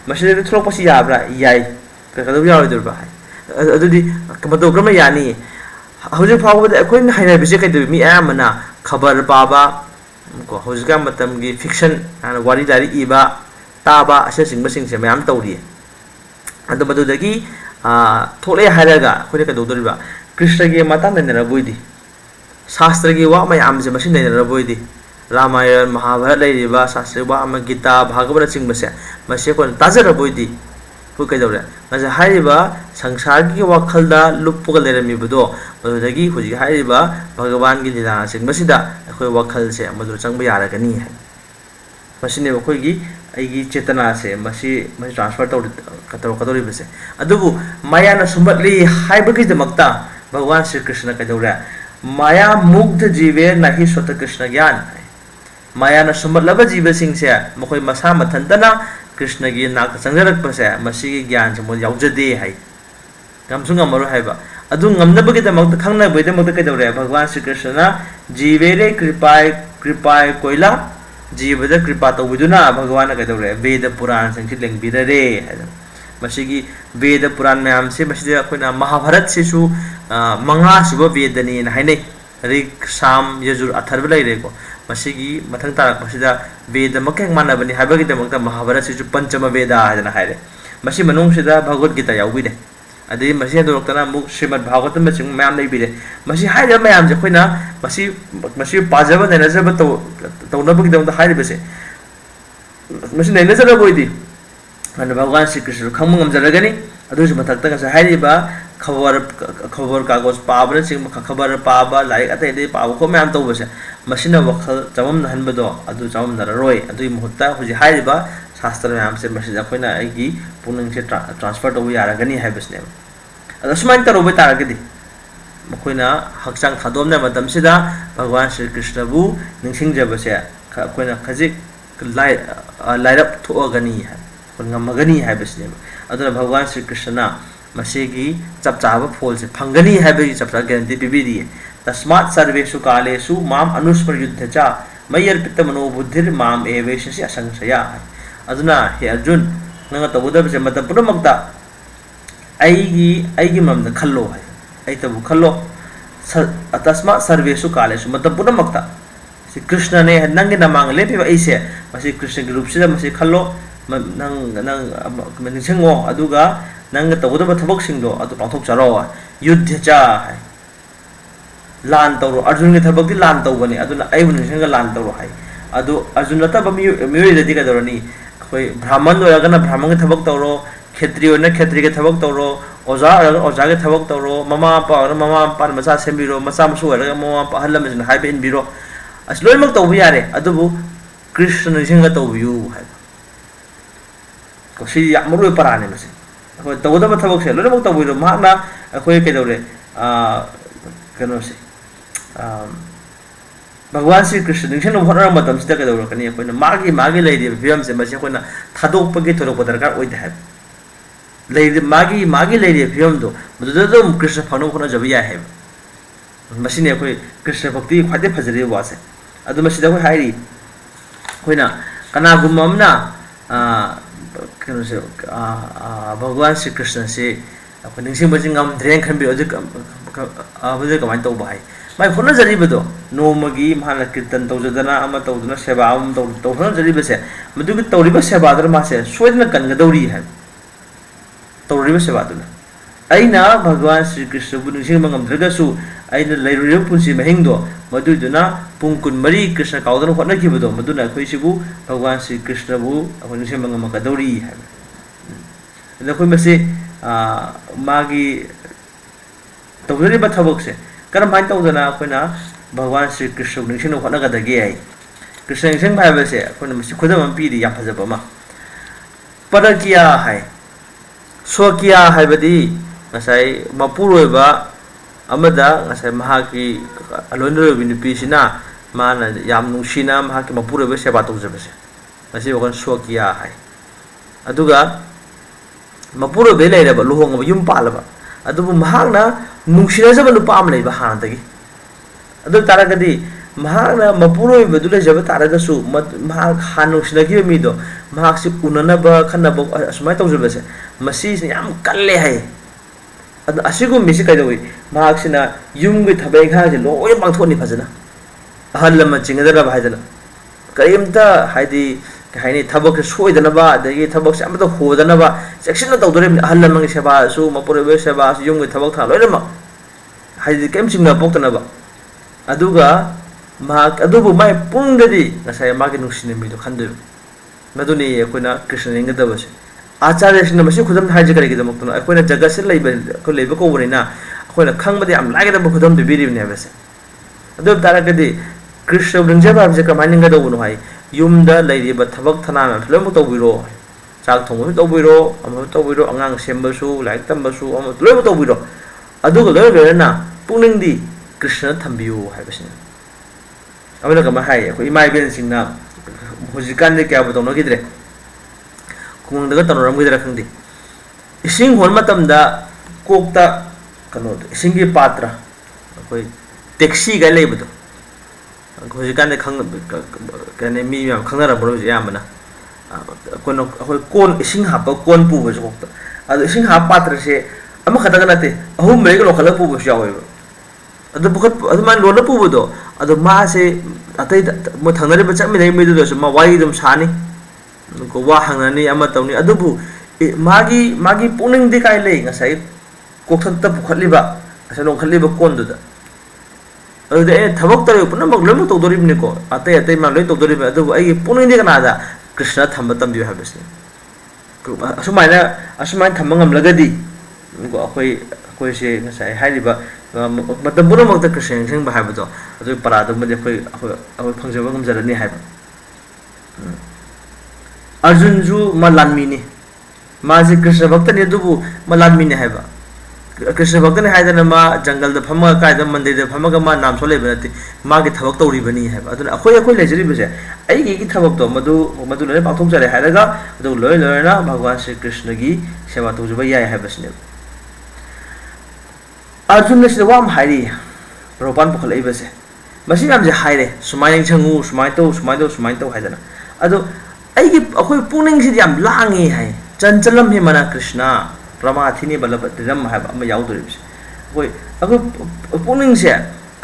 मसिदगी थुलकपसि याब्रा याइ कदब यावदुरबा हाइ अदुदि कमतो क्रम यानी हौजे फावबद अखोइन हाइना बिसे कैदबि मी आमना खबर पाबा को हौजिका मतम की फिक्शन आना वारी दारी इबा ताबा असे सिंग बसिंग से मैम तौरी अदो मदुदगी थोले हाइरगा खोइ कदौदरिबा कृष्ण के माता नरबोइदी शास्त्र की वा मैम से मसिन नरबोइदी रामायण महाभारत लेरिबा शास्त्र वा अम गीता भागवत चिंगबसे मसे कोन ताजरबोइदी खोइ कैदौरे मसे हाइरिबा संसार की वखलदा लुप्पग लेरमिबदो मदुदगी हुजि हाइरिबा भगवान की लीला चिंगबसिदा खोइ वखल से मदु चंग यारगनी है मसिने खोइगी आइगी चेतना से मसी ट्रांसफर कदौरी बसे अदुबु माया न सुमतली हाइबगी दमक्ता भगवान श्री कृष्ण कैदौरे माया मुग्ध जीवे नहीं स्वत कृष्ण ज्ञान माया न सुमतलब जीव सिंह से मखोइ मसा मथंतना कृष्ण की नाक चंगरकपसे मसी ज्ञान से मोद याउजदे हाइ गमसुंग अमरो हाइबा अदु ngमनबगी दमक्ता खंगनबगी दमक्ता कैदौरे भगवान श्री कृष्ण जीवेरे कृपाय कोइला जीवद कृपा तौबुदुना भगवान कैदौरे वेद पुराण संगि लेंबिदरे मसिगी वेद पुराण मैम से मसिदे अखोइना महाभारत सेसु मंगा सुब वेदनी हाइने ऋग साम यजुर अथर्व लैरेको मसिगी मथंग तारक मसिदा वेद मकेंग मानबनी हाइबगी दमक्ता महाभारत सेसु पंचम वेद हाइदना हाइरे मसि मनुंग सिदा भगवत गीता याउबिदे अदि मसि दोरक्तना मुक श्रीमद् भागवतम बचिंग मैम लैबिदे मसि हाइरे मैम जे खोइना मसि पाजब नैनजब तौनबगी दमक्ता हाइरिबसे मसी नैनजरबोइदी अन भगवान श्री कृष्ण खंग ngमजरगनी अदुज मथक्ता गसा हाइरिबा खबर कागज पाबन सिंग खबर पाबा लाइक अते दे पाब को मैम तौबसे मसिना वखल चमम नहनबदो अदु चमम नररोय अदुइ मुहत्ता हुजि हाइरिबा शास्त्र मैम से मसि जखोइना आइगी पुनंग से ट्रांसफर तौ यारगनी हाइबसने अदु सुमाइन तरोबे तारगदी मखोइना हक्चांग थादोमना मतमसिदा भगवान श्री कृष्णबु निंसिंगजबसे अखोइना खजिक लाइरप थोगनी है ngमगनी हाइबसने अदुना भगवान श्री कृष्णना मसेगी चप चाब फोल से फंगनी है बे चप चा गारंटी बिबिदी तस्मात् सर्वेषु कालेषु माम अनुस्मर युद्ध चा मय्यर्पित मनोबुद्धिर माम एवेशसि असंशया अदुना हे अर्जुन नंग तबुदब से मत पुनमक्ता आईगी ममद खल्लो है आई तबु खल्लो तस्मात् सर्वेषु कालेषु मत पुनमक्ता श्री कृष्ण ने नंगे नमांग लेपिबा ऐसे मसे कृष्ण के रूप से मसे खल्लो नंग नंग निसंगो अदुगा नंग तबुदब थबक सिंगदो अदु पांथोक चरो युद्ध चा है लान तौरो अर्जुन के थबक लान तौबनी अदुना आइबु निसंग लान तौरो है अदु अर्जुन नतब मियोय ददि कदरनी अखोय ब्राह्मण ओरगना ब्राह्मण के थबक तौरो क्षत्रिय ने क्षत्रिय के थबक तौरो ओजा ओजा के थबक तौरो ममा पा मचा सेंबिरो मचा मसु ओरगा ममा पा हल्लम जिन हाइबे इनबिरो अस लोइमक तौबु यारे अदुबु कृष्ण निसंग तौबियु है कोसी यामरुय पराने मसे अखोय तौदब थबक से लोइमक तौबिरो माना अखोय केदौरे कनो से भगवान श्री कृष्ण निंसन होनर मतम सिदा केदौरकनी अखोयना मागी लेदि फिरम से मसे अखोयना थादोकपगे थोरक दरकार ओइद है लेदि मागी लेदि फिरम दो मदुदम कृष्ण फनो होना जबिया है मसिने अखोय कृष्ण भक्ति ख्वादे फजरे वासे अदु मसिदा अखोय हाइरी अखोयना कनागुम अमना कनो से भगवान श्री कृष्ण से अखोय निंसिंग बजिंग ngमद्रें खनबिरो अबुदे कमाइन तौबा है माय होना जरिबदो नोमगी माना कीर्तन तौजदना अमा तौदना सेवा अम तौहन जरिबसे मदुगी तौरिबा सेवादर मासे सोयदना कनगदौरी है तौरिबा सेवादना अइना भगवान श्री कृष्ण बु निंसिंग ngमद्रगसु अइना लैरुरिब पुंसी महिंगदो मदुदुना पुंकुन मरी कृष्ण काउदन होनकिबदो मदुना अखोयसिबु भगवान श्री कृष्ण बु अखोय निंसिंग ngमकदौरी है नखोय मसे मागी तौजरिबा थबक से करम हाइन तौदना अखोयना भगवान श्री कृष्ण निंसिंग होनगदगे है कृष्ण निंसिंग भाइबसे अखोयना मसे खुदम पीदी या फजबमा परकिया है स्वकिया हाइबदी ngasai mapuroiba amada ngasai mahaki alonrobi nupisina mana yam nungsina mahaki mapuroiba seba tawjabase ngasi wakan swakiya hai aduga mapurobe leiraba luhongba yum palaba adubu mahakna nungsina jaba nupa am leiba hanadagi adu taragadi mahakna mapuroiba du lejaba taragasu mahak han nungsina mido mahak si unanaba khanaba asmai tawjabase masi yam kalle hai असिगु मिसि कइदोइ मार्क्सना युमगि थबै खाजे लोय पांथोनि फजना अहल lump चिंगदरा भाइदना करिमता हाइदि हाइनि थबक सोइदनबा दगी थबक से अमतो होदनबा section तौदरे अहल lump सेवा सु मपुरबे सेवा सु युमगि थबक था लोयम हाइदि केम चिंगना पोक्तनबा अदुगा माक अदुबु my पुंगदि नसाय मागे नुसिने मिदो खंदो मदुनि अखोना कृष्ण निंगदबसे आचार्य सिंह मसी खुदम हाइजे करेगिदमक्तनो अखोना जगत से लेबा कोबरिना अखोना खंगबदि आम लागेदब खुदम बिबिरिबने बसे अदु तारकदि कृष्ण निंजबा बसे कमानिंगदबनो हाय युमदा लेरिबा थबक थना फिल्म तौबिरो चाक थोंबो तौबिरो अम तौबिरो अंगांग सेमबसु लाइक तंबसु अम लोइबो तौबिरो अदुगा लोइबेना पुनिंगदि कृष्ण थंबियो हायबसिन अबना कमा हाय अखो इमाय बेन सिंगना हुजिकान दे क्या बतौनो गिद्रे कुंगदगा तनोरमगिदरा खंगदि इसिंग होन मतमदा कोकता कनो इसिंगी पात्र कोई टैक्सी गा लेबदो होजिकान खंग कने मी याम खंगरा बरो यामना कोनो होय कोन इसिंग हाप कोन पुबो जोक्ता अदो इसिंग हाप पात्र से अम खतगा नते अहुम मेग लोखल पुबो यावेबो अदो बुखत अदमान लोन पुबदो अदो मा से अतै म थंगरे बचा मे नै मेदो मा वाई दम सानी को वा हंगनी अमा तौनी अदुबु मागी पुनिंग दि काय ले ngasai कोखत पुखलिबा असा लोखलिबा कोनदुदा अदे थबक तरे पुनमक लमु तौदरिबने को अतै मा लय तौदरिबा अदुबु आई पुनिंग दि कनादा कृष्ण थम तंबियो हाबसने असुमाइना थम ngam अखोई से ngसाई हाइरिबा मतम पुनमक कृष्ण सिंह हाबदो अदु पराद मदे अखोई फंगजब ngमजरनी हाब अर्जुन जु मलानमीनी माजे कृष्ण भक्त ने दुबु मलानमीनी हाबा कृष्ण भक्त ने हाइदना मा जंगल द फम कायदा मंदिर द फम मा नाम सो लेबनति मा के थबक तौरीबनी हाबा अदु अखोई लेजरी बसे आई की थबक तो मधु ले पाथोक जरे हायरगा अदु लोय लोयना भगवान श्री कृष्ण की सेवा तौजबा याय हाबसने अर्जुन ने सिवाम हाइरी रोपान पखलई बसे मसी नाम जे हाइरे सुमाइं छंगु सुमाइ तो हाइदना अदु आई की अखोई पुनिंग से याम लांगी है चंचलम हे मना कृष्ण प्रमाथिनी बलभद्रम है अम याउदोरिबस कोई अखोई पुनिंग से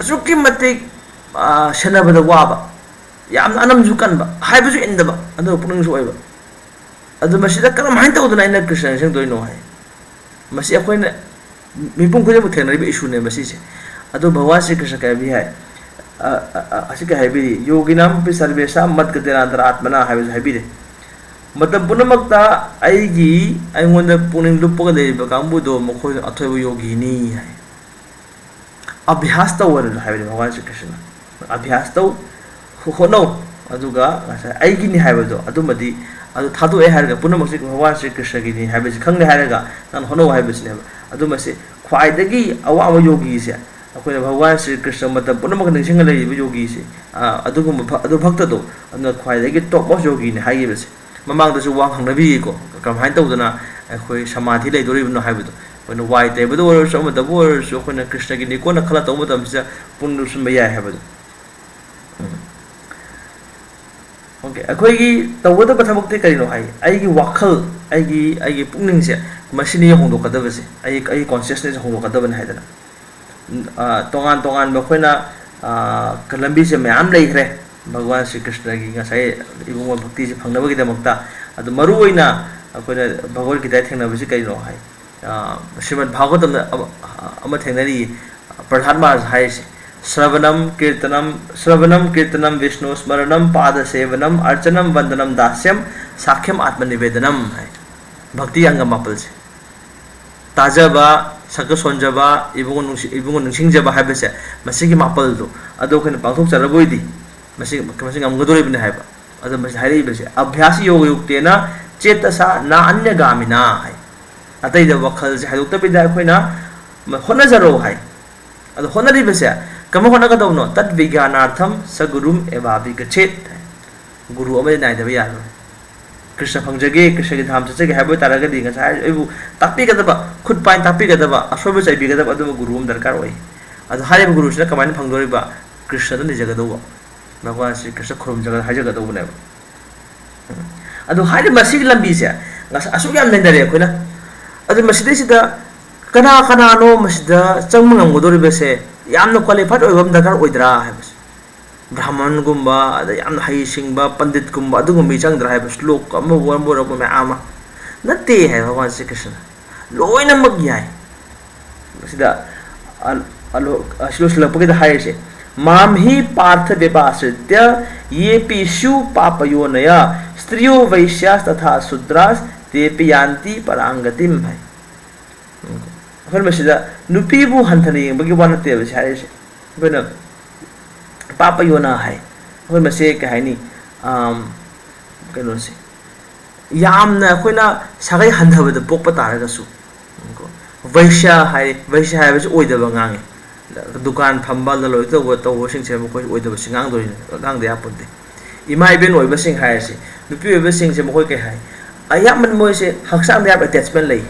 असुकी मते शनबद वाबा याम अनम जुकनबा हाइबजु इंदबा अदु पुनिंग सु ओइबा अदु मसिदा करम हाइन तौदना इन कृष्ण सिंह दोइनो है मसी अखोइना मिपुम खुद थेनरीब इशू ने मसी से अदु भगवान श्री कृष्ण कह भी है असी कह भी योगिनाम पि सर्वेशा मत गतेरांतर आत्मना हाइबज हाइबिरे मतलब पुनमक्ता आईगी आइंगोंद पुनिंग लुपग लेब कांबुदो मखोय अथोय योगिनी है अभ्यास तवर हाइबे भगवान श्री कृष्ण अभ्यास तव होनो अदुगा आईगी नि हाइबदो अदुमदी अदु थादो ए हारगा पुनमक श्री भगवान श्री कृष्ण की नि हाइबे खंगने हारगा नन होनो हाइबसने अदुमसे ख्वाइदगी अवाब योगी से अखोय भगवान श्री कृष्ण मतलब पुनमक निसिंग लेब योगी से अदुगुम अदु भक्त दो अदु ख्वाइदगी टॉप ऑफ योगी ने हाइबसे ममांगदसु वांग हंगनबीको कमाइन तौदना अखोय समाधि लेदोरिबनो हाइबदो कोन वाइ तेबदो ओरसो मदबो ओरसो कोन कृष्ण की निकोन खला तौ मतमसे पुनु सुम याय हाइबदो ओके अखोय की तौबदो बथमक्ते करिनो हाइ आइगी वाखल आइगी पुनिंग से मसिनी होंदोकदबसे आई कॉन्शियसनेस होंदोकदबन हाइदना तोंगान बखोयना कलंबी से मैम लेखरे भगवान श्री कृष्ण की इबुंग भक्ति से फंगनबगीदमक्ता अदु मरुओइना अखोयना भगवत गीता थेंगनबसे करिनो हाइ श्रीमद् भागवतम अम थेंगनरी प्रधान महाराज हाइसे श्रवणम कीर्तनम विष्णु स्मरणम पाद सेवनम अर्चनम वंदनम दास्यम साख्यम आत्मनिवेदनम है भक्ति अंग मापल से ताजबा सक सोंजबा इबुंग नुसिंजबा हाइबसे मसिगी मापल दो अदो खन पाथोक चरबोइदी मसिंग अमगदोरिबने हाइबा अदो मसि हाइरिबसे अभ्यास योग युक्तेना चेतसा ना अन्यगामिना है अतैद वखल से हाइदोक्तबिदा अखोइना होनजरो है अदो होनरिबसे कम होनगदौनो तद विज्ञानार्थम सगुरुम एवाभि गच्छेत गुरु अमदे नाइदबा यारो कृष्ण फंगजगे कृष्ण की धाम चचगे हाइबो तारगदी ngसाय एबु तापिगदबा खुद पाइन तापिगदबा असोबो चाइबिगदबा अदु गुरु अम दरकार ओइ अदु हाइबो गुरु सिना कमाइन फंगदोरिबा कृष्ण न निजगदौ भगवान श्री कृष्ण खुरम जगत हाइजगदौ ने अदु हाइदे मसिग लंबी से असुग याम नेंदरे अखोइना अदु मसिदे सिदा कना नो मसिदा चंगमंगदोरिबसे यामन क्वालिफाइड ओइबम दरकार ओइद्रा हाइबस ब्राह्मण गुम्बा अद यामन हाइ सिंगबा पंडित गुम्बा अदुगुम्बी चंगद्रा हाइबस श्लोक अम वरम में आमा नते है भगवान श्री कृष्ण लोइनमक याय मसिदा श्लोक हाइसे माम ही पार्थ विपाश्रित्य ये पिशु पापयोनय स्त्रियो वैश्यास तथा शूद्रास तेपि यान्ति परांगतिम है अखर मसिदा नुपीबु हंथने बगी वानते बसे हाइसे बना पापयोना है अखर मसे कहनी कनो से यामना अखोइना सागै हंधबद पोकप तारगसु वैश्य है बसे ओइदबा गांगे दुकान फंबल लोय तो वशिंग से मखोय ओइदबा सिंगांग दोइन गांगदे आपुदे इमा इबेन ओइबा सिंग हायसे नुपी ओइबा सिंग से मखोय के हाय अयामन मोय से हक्सांग दे अटैचमेंट लई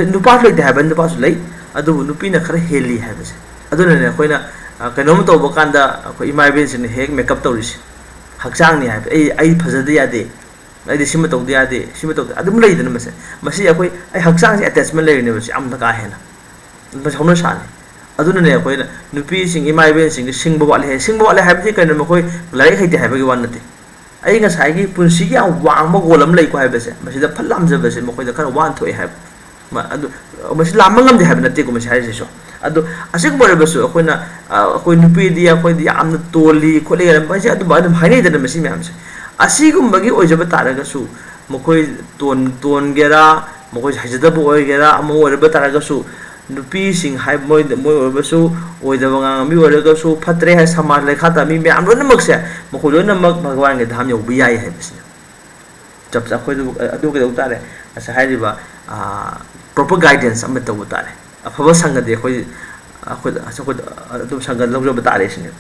नुपा लेते है नुपा लई अदु नुपीना खर हेली है बसे अदुने अखोइना कनोम तौबा कांदा अखोय इमा इबेन से हेक मेकअप तौरिस हक्सांग नि है आई फजदे यादे आई सिम तौदे यादे सिम तौदे अदुम लईदन मसे मसी अखोय आई हक्सांग से अटैचमेंट लेने बसे आम का हेना बस हमनो साने अदुने अखोय नुपी सिंग इमा इबेन सिंग वाले है कनो मखोय लाइक हैते है बगी वान नते आई ngसाई पुनसी की वांग गोलम लई को है मसिदा फल्लाम जबसे मखोय खर वान थोय है अदु मसि लामंगम दे है नते को मसि हाइसे सो अदु असिक बोरबसु अखोयना अखोय नुपी दी अखोय दी आम तोली खोले मसि अदु बादम हाइने दन मसि म्याम से ꯑꯁꯤꯒꯨꯝꯕꯒꯤ ꯑꯣꯏꯖꯕ ꯇꯥꯔꯒꯁꯨ ꯃꯈꯣꯏ ꯇꯣꯟꯒꯦꯔꯥ ꯃꯈꯣꯏ ꯍꯩꯖꯗꯕ ꯑꯣꯏꯒꯦꯔꯥ ꯑꯃ ꯑꯣꯏꯔꯕ ꯇꯥꯔꯒꯁꯨ ꯅꯨꯄꯤꯁꯤꯡ ꯍꯥꯏ ꯃꯣꯏ ꯑꯣꯏꯔꯕꯁꯨ ꯑꯣꯏꯗꯕ ꯉꯥꯡꯕꯤ ꯑꯣꯏꯔꯒꯁꯨ ꯐꯠꯇ꯭ꯔꯦ ꯍꯥꯏ ꯁꯃꯥꯖ ꯂꯩꯈꯥ ꯇꯥꯕꯤ ꯃꯌꯥꯝ ꯂꯣꯏꯅꯃꯛꯁꯦ ꯃꯈꯣꯏ ꯂꯣꯏꯅꯃꯛ ꯚꯒꯋꯥꯟꯒꯤ ꯙꯥꯝ ꯌꯧꯕ ꯌꯥꯏ ꯍꯥꯏꯕꯁꯤꯅꯤ ꯆꯞ ꯆꯥ ꯑꯩꯈꯣꯏꯗꯨ ꯑꯗꯨ ꯀꯩꯗꯧ ꯇꯥꯔꯦ ꯉꯁꯥꯏ ꯍꯥꯏꯔꯤꯕ ꯄ꯭ꯔꯣꯄꯔ ꯒꯥꯏꯗꯦꯟꯁ ꯑꯃ ꯇꯧꯕ ꯇꯥꯔꯦ ꯑꯐꯕ ꯁꯪꯒꯗꯤ ꯑꯩꯈꯣꯏꯗ ꯑꯗꯨꯝ ꯁꯪꯒ ꯂꯧꯖꯕ ꯇꯥꯔꯦ ꯁꯤꯅꯤ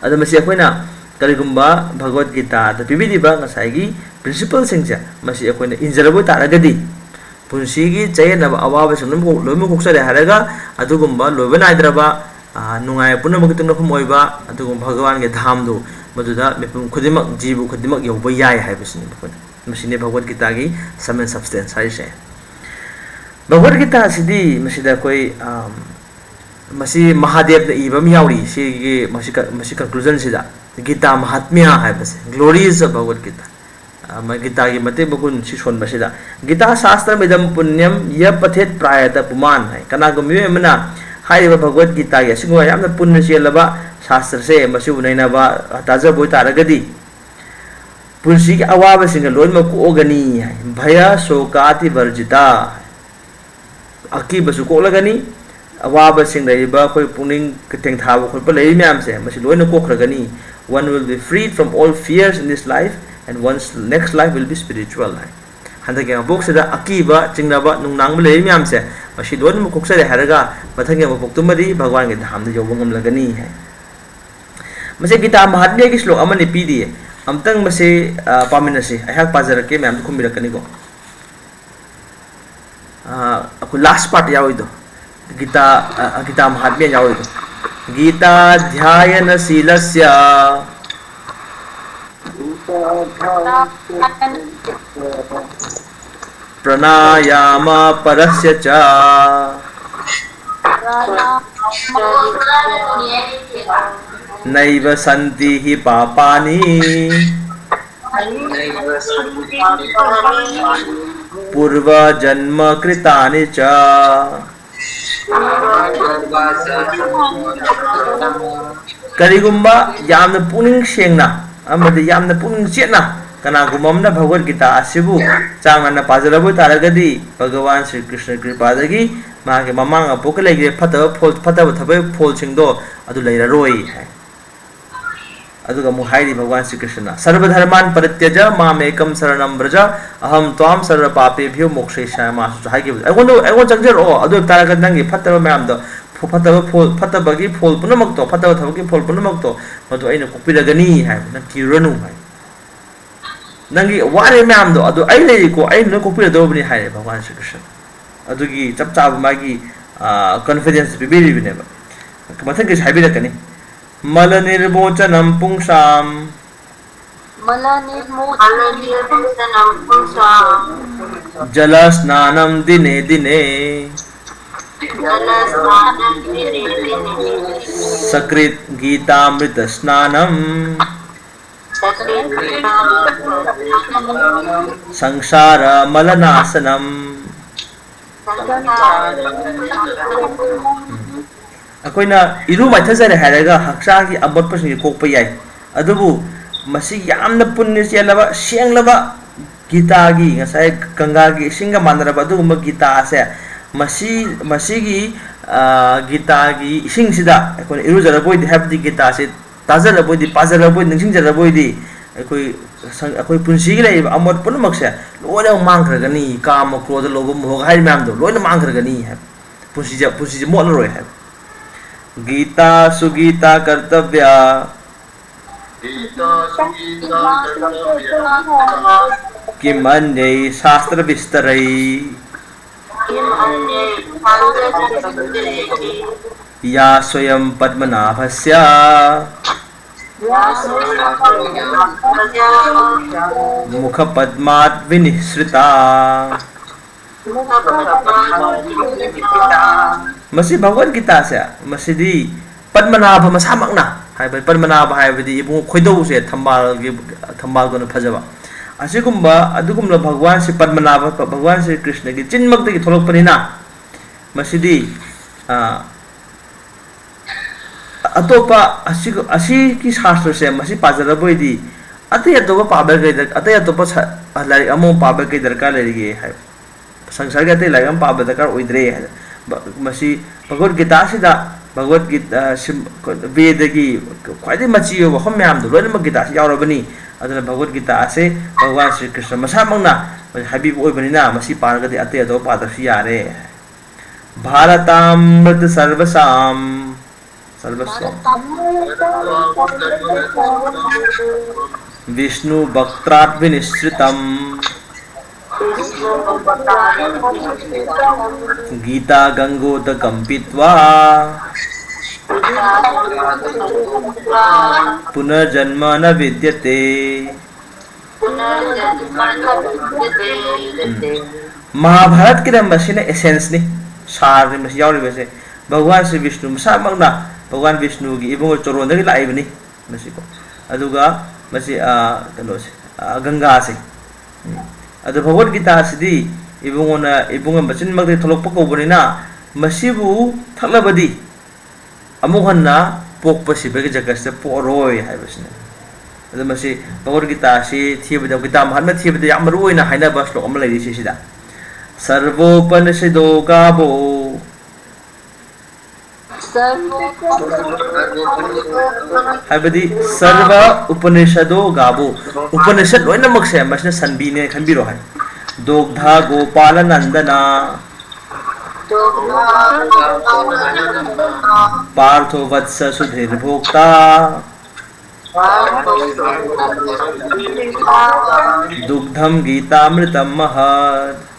ꯑꯗꯣ ꯃꯁꯤ ꯑꯩꯈꯣꯏꯅ ꯀꯔꯤꯒꯨꯝꯕ ꯚꯒꯋꯠ ꯒीताꯗ ꯄꯤꯕꯤꯔꯤꯕ ꯉꯁꯥꯏꯒꯤ ꯄ꯭ꯔꯤꯟꯁꯤꯄꯜꯁꯤꯡꯁꯦ ꯃꯁꯤ ꯑꯩꯈꯣꯏꯅ ꯏꯟꯖꯔꯕ ꯇꯥꯔꯒꯗꯤ ꯄꯨꯟꯁꯤꯒꯤ ꯆꯌꯦꯠꯅꯕ ꯑꯋꯥꯕꯁꯤꯡ ꯂꯣꯏꯅꯃꯛ ꯀꯣꯛꯆꯔꯦ ꯍꯥꯏꯔꯒ ꯑꯗꯨꯒꯨꯝꯕ ꯂꯣꯏꯕ ꯅꯥꯏꯗ꯭ꯔꯕ ꯅꯨꯡꯉꯥꯏ ꯄꯨꯝꯅꯃꯛꯀꯤ ꯇꯨꯡꯐꯝ ꯑꯣꯏꯕ ꯑꯗꯨꯒꯨꯝꯕ ꯚꯒꯋꯥꯟꯒꯤ ꯙꯥꯝꯗꯨ ꯃꯗꯨꯗ ꯃꯤꯄꯨꯝ ꯈꯨꯗꯤꯡꯃꯛ ꯖꯤꯕ ꯈꯨꯗꯤꯡꯃꯛ ꯌꯧꯕ ꯌꯥꯏ ꯍꯥꯏꯕꯁꯤꯅꯤ ꯑꯩꯈꯣꯏꯅ ꯃꯁꯤꯅꯤ ꯚꯒꯋꯠ ꯒीताꯒꯤ ꯁꯝ ꯑꯦꯟ ꯁꯕꯁꯇꯦꯟꯁ ꯍꯥꯏꯔꯤꯁꯦ ꯚꯒꯋꯠ ꯒीता ꯑꯁꯤꯗꯤ ꯃꯁꯤꯗ ꯑꯩꯈꯣই मसी महादेव इबम यावरी सिगी मसी कंक्लूजन गीता महात्म्य है ग्लोरीज ऑफ भगवद गीता गीता की मते बकुन सिसोन बसिदा गीता शास्त्र मिदम पुण्यम य पथेत प्रायत पुमान है कनागुमियो मना हाइबा भगवद गीता की सिगो यामना पुण्य चेलबा शास्त्र से मसी उनैनाबा ताजबो तारगदी पुंसी की अवाब सिंग लोन कोगनी है भय शोकाति वर्जिता अकी बसु कोलगनी अवाब सिंग पुनिंग टेंग थाब खोप मैम से loan कोखरगनी one will be freed from all fears in this life and one's next life will be spiritual है हंदक मपोक से अकीब चिंगनब नुंगनांग ले मैम से लोन कोक्सरे हरगा मथंग मपोक्तुमदी भगवान के धाम यौब गमलगनी है मसे गीता महात्म्य की श्लोक अमनि पीदिए अमतंग मसे पामिनसे अहाक पाजरके मैम खुमिरकनिको अखु लास्ट पार्ट यावइदो गीता गीता महात्म्य यावइदो गीता ध्यायन शीलस्य प्राणायाम परस्य च नैव सन्ति हि पापानि पूर्व जन्म कृतानि च करिगुम्बा यामन पुनिंग सेंगना अमदि यामन पुनिंग चेतना कनागुममना भगवद गीता असिबु चांगना पाजरबो तारगदी भगवान श्री कृष्ण कृपादगी मागे ममांग अपोक लेगे फतब थबे फोल सिंगदो अदु लेररोई है अदुगा मुहाइरी भगवान श्री कृष्ण सर्वधर्मान परित्यज मामेकम शरणम व्रज अहम त्वाम सर्व पापेभ्यो मोक्षयिष्यामि मासु हाइगे अगोन चंजर ओ अदु तारग नंगी फतब मैम दो फतबगी फोल पुनमक तो फतब थबगी फोल पुनमक तो मदु अइना कोपिरगनी है न किरनु है नंगी वारे मैम दो अदु अइ लेको अइना कोपिरदोबनी है भगवान श्री कृष्ण अदुगी चप चाब मागी कॉन्फिडेंस बिबिरिबिनेबा मथंग के हाइबिरकनी मल निर्मोचनम पुंसाम जल स्नानम दिने दिने सकृत गीतामृत स्नानम संसार मलनाशनम अखोइना इरु माइथजरे हायरगा हक्सागी अबोटपसिंग कोकप याय अदुबु मसी यामना पुण्य चेलबा सेंगलबा गीतागी ngасai गंगागी सिंगा मानरबा अदुगुम गीता से मसी मसीगी गीतागी इसिंग सिदा अखोइ इरुजरबोय दि हैबदि गीता से ताजरबोय दि पाजरबोय निंसिंजरबोय दि अखोइ पुंसीगी लेब अमोट पुनमक से लोइना मांगखरगनी काम क्रोध लोभ मोह हाय मैम दो लोइना मांगखरगनी है पुंसी मोलरोय है गीता सुगीता कर्तव्या किम अन्यै शास्त्र विस्तरै या स्वयं पद्मनाभस्य मुख पद्मात् विनिसृता मसी भगवद गीता से मसीदी पद्मनाभ मसामकना हाइबा पद्मनाभ हाइबदी इबु खोइदौ से थंबाल गन फजबा असिगुम्बा अदुगुम्ला भगवान श्री पद्मनाभ भगवान श्री कृष्ण की चिन्मक्तगी थोलकपनिना मसीदी अतोपा असी की शास्त्र से मसी पाजरबोयदी अतः अतोप पाब अतः अतोप लाइक अमो पाब कई दरकार लेरिगे है संसार के अतः लाइक पाब दरकार ओइद्रे है मसी भगवत गीता सिदा भगवत गीता वेद की ख्वाइदे मची हो हम मैम दो लोइनमक गीता से यावरबनी अदुना भगवत गीता से भगवान श्री कृष्ण मसामंगना हाबिब ओइबनिना मसी पारगदे अतः अतोप पादसी यारे भारतामृत सर्वसाम विष्णु वक्त्रात् विनिश्चितम् गीता गंगोदकं पीत्वा पुनर्जन्म न विद्यते। महाभारत की रंबसीने एसेंस ने सार ने मसी यावरी बसे भगवान श्री विष्णु मसामंगना भगवान विष्णु की इबुंग चोरोंदगी लाइबनी मसी को अदुगा मसी कनो से गंगा से अदु भगवत गीता सिदी इबुंग मचिन मगदे थलोक पकोबनिना मसीबु थलबदी अमुहन्ना पोकपसी बेगे जगत से पोरोय हाइबसने अदु मसी भगवत गीता से थिबदा गीता महन थिबदा याम मरुओइना हाइना बस लोक अम लैदि सिदा सर्वोपनिषदो गावो हाइबदी सर्व उपनिषदो गावो उपनिषद लोइनमक से मसने सनबीने खनबिरो है दोग्धा गोपाल नंदना पार्थो वत्स सुधीर भोक्ता दुग्धम गीतामृतम महत्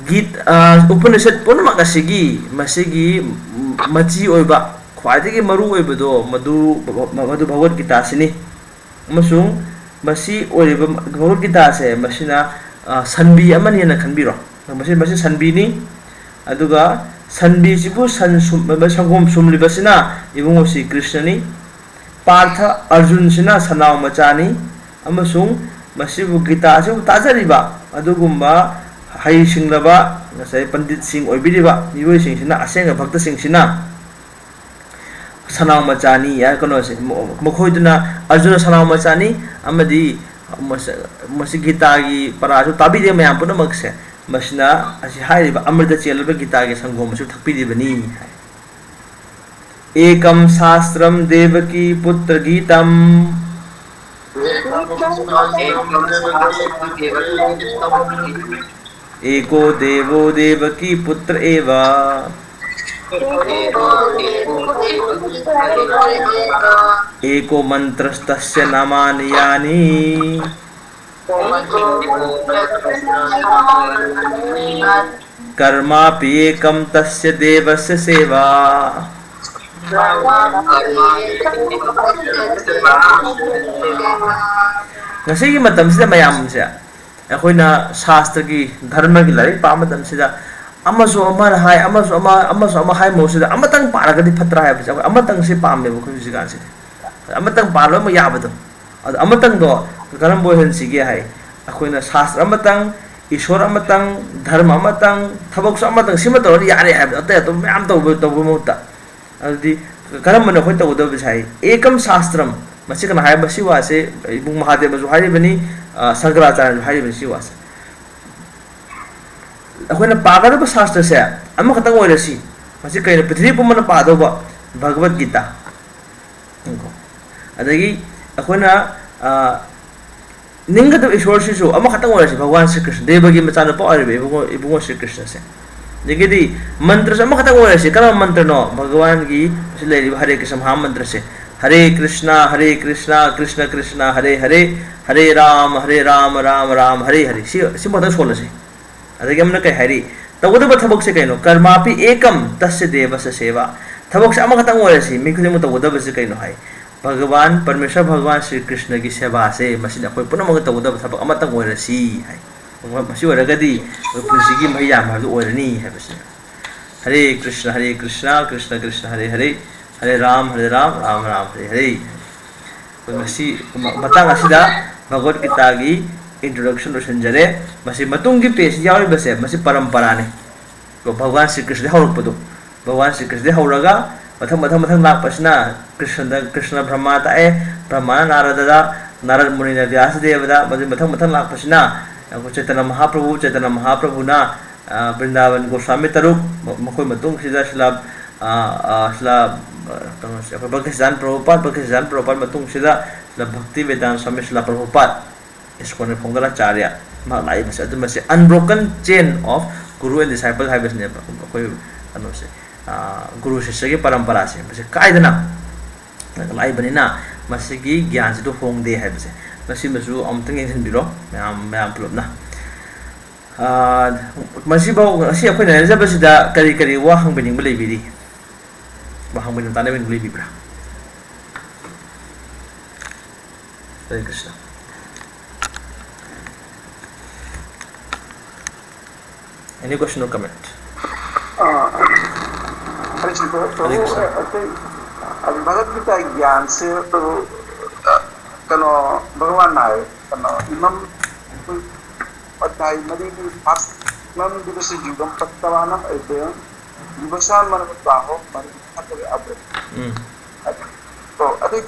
गीत उपनिषद पुनमक असिगी मसिगी मची ओइबा ख्वाइदगी मरु ओइबदो मधु भगवत गीता सिनी अमसुंग मसी ओइबा भगवत गीता से मसिना सनबी अमनि न खनबिरो मसी सनबीनी अदुगा सनबी सिबु संगोम सुमलिबसिना इबुंगो श्री कृष्णनी पार्थ अर्जुन सिना सनाव मचानी अमसुंग मसिबु गीता से ताजरिबा अदुगुम्बा हाई सिंगलबा नसै पंडित सिंह ओइबिरिबा मिबोय सिंहसिना असेंग भक्त सिंहसिना सनाव मचानी या कनो से मखोइदुना अर्जुन सनाव मचानी अमदी मसी गीता की पराजु ताबिदे मयाम पुनमक से मसिना असि हाइरिबा अमृत चेलबा गीता के संगोम सु थकपिदिबनी एकम शास्त्रम देवकी पुत्र गीतम एको देवो देवकी पुत्र एवा एको मंत्रस्तस्य नामानि यानि कर्मापि एकम तस्य देवस्य सेवा ngasi ki matam sida mayam se akoina shastra ki dharma ki lai pa matam sida amasu amar hai amasu ama hai mo sida amatang paraga di phatra hai bisa amatang se pam me ko ji gan se amatang parlo ma yabado amatang do karam boy hen sige hai akoina shastra amatang ishwar amatang dharma amatang thabok su amatang sima to yare hai ata to mayam to mota adi karam mana khoi to do bisai ekam shastram मसी कना हाय बसी वासे इबुंग महादेव जो हाय बनी शंकराचार्य जो हाय बसी वासे अखोना पागदब शास्त्र से अम खतंग ओइरसी मसी कई पृथ्वी पुमन पादोब भगवत गीता अदगी अखोना निंगद ईश्वर सिसु अम खतंग ओइरसी भगवान श्री कृष्ण देवगी मचान प ओइरबे इबुंग श्री कृष्ण से जगेदी मंत्र से अम खतंग ओइरसी करा मंत्र नो भगवान की लेरी हरे कृष्ण महामंत्र से हरे कृष्णा कृष्ण कृष्ण हरे हरे हरे राम राम राम हरे हरे सी मत सोलसे अदगे हमने कह हरि तवदब थबक से कइनो कर्मापि एकम तस्य देवस्य सेवा थबक से अमखतंग ओरसी मिखुदे मत तवदब से कइनो हाय भगवान परमेश्वर भगवान श्री कृष्ण की सेवा से मसिन अखोय पुनमग तवदब थबक अमतंग ओरसी हाय मसि ओरगदी पुंसिगी मैया मादु ओरनी है बस हरे कृष्ण कृष्ण कृष्ण हरे हरे हरे राम राम राम हरे हरे मसी मतंग असिदा भगवत गीता की इंट्रोडक्शन लोसनजरे मसी मतुंग की पेज यावि बसे मसी परंपरा ने तो भगवान श्री कृष्ण हौरपदो भगवान श्री कृष्ण हौरगा मथंग लापसना कृष्ण ब्रह्मा ताए ब्रह्मा नारद मुनि व्यासदेवदा मथंग लापसना चैतन्य महाप्रभुना वृंदावन गोस्वामी तरुक मखोय मतुंग सिदा शिला भक्तिसिद्धांत प्रभुपाद मतुंग सिदा भक्ति वेदांत स्वामी शिला प्रभुपाद इस्कॉन फोंगराचार्य लाई बसे unbroken chain of Guru and disciple है बसने कोई अनु से गुरु शिष्य की परंपरा से बसे कायदना लाई बनिना मसिगी ज्ञान से तो होंगदे है बसे मसी मसु अमतंग यंबिरो मैम पुलपना मसी बाव असी अखोयना नजबसिदा करी करी वा हंगबनिंग बलेबिरी वा हंगबनिंग ताने बिन बलेबिब्रा हरे Krishna Any question or comment? Bhagavad Gita ज्ञान से तो कनो भगवान आए कनो इमम अध्याय मरी की फर्स्ट इमम दिवस जुगम पत्तवानम ऐसे दिवसान मन बाहो मन खाते अब तो अभी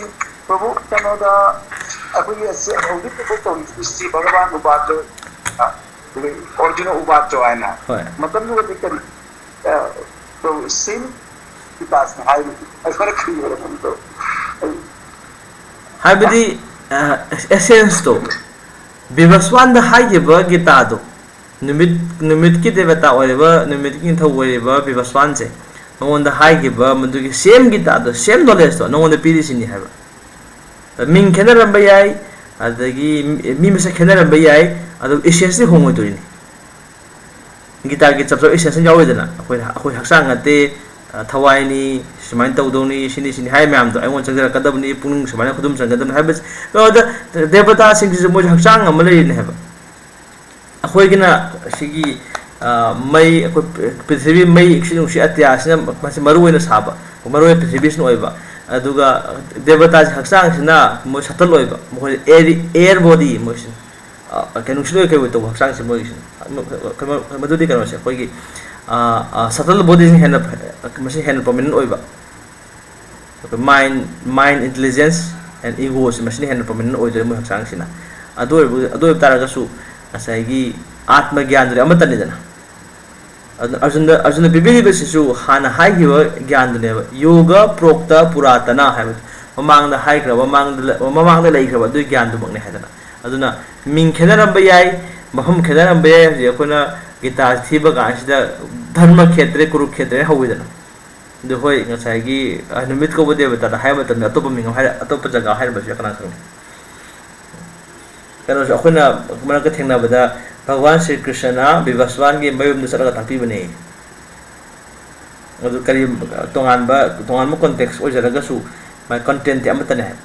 प्रभु कनो दा अभी ऐसे होगी तो इसी भगवान उबाच original ubat jo ai na matam nu de kari to same kitas na ai fara kriyo to hai bidi essence to bivaswan da hai ge ba gita do numit ki devata oiba numit ki thaw oiba bivaswan se non da hai ge ba madu ki same gita do same knowledge to non da piri sini hai ba min khena ram ba yai adagi mi mesa khena ram ba yai अदो essence से होंगे तो इन्हें guitar के चप्पल essence से जाओ इधर ना अकोई हक्सांग आते थवाइनी समाइन तउदोनी सिनी हाई मैम तो ऐवन चंद्र कदबनी पुंग समाइन खुदुम संगदम है बस तो देवता सिंह से मुझे हक्सांग अमले इन्हें है अकोई किना सिगी मई पृथ्वी मई इक्सिनुं से अत्यास ने मसे मरुवे न साबा मरुवे पृथ्वी से नोएबा अदुगा देवता हक्सांग से ना मुझे सतल ओएबा मुझे एयर बॉडी मुझे कहीं सुनो कहीं तो हक्सांग से मोई मधुदी करो से कोई सतल बॉडी से हैंड प्रोमिनेंट ओइबा माइंड इंटेलिजेंस एंड ईगो से मशीन हैंड प्रोमिनेंट ओइदे मोई हक्सांग से ना अदो तारगसु असाइगी आत्मज्ञान रे अमतने जना अर्जुन बिबिली बसिसु हाना हाइगिव ज्ञान ने योग प्रोक्त पुरातना है ममांग हाइग्रब ममांग लेग्रब दु ज्ञान दुमक ने हैदना अदुना मिंग खेनरम बयाई मफम खेनरम बयाई जे अखोना गीता थीब गांसिदा धर्म क्षेत्र कुरुक्षेत्र हौइदना दु होय ngसाइगी अनुमित को बदे बता हाय मतम अतोप मिंग हाय अतोप जगह हाय बस कना खंग कनो अखोना मरक थेंगना बदा भगवान श्री कृष्ण विवस्वान के मयुम दसरगा तापी बने अदु करी तोंगान म कॉन्टेक्स्ट ओ जरगसु माय कंटेंट अमतने है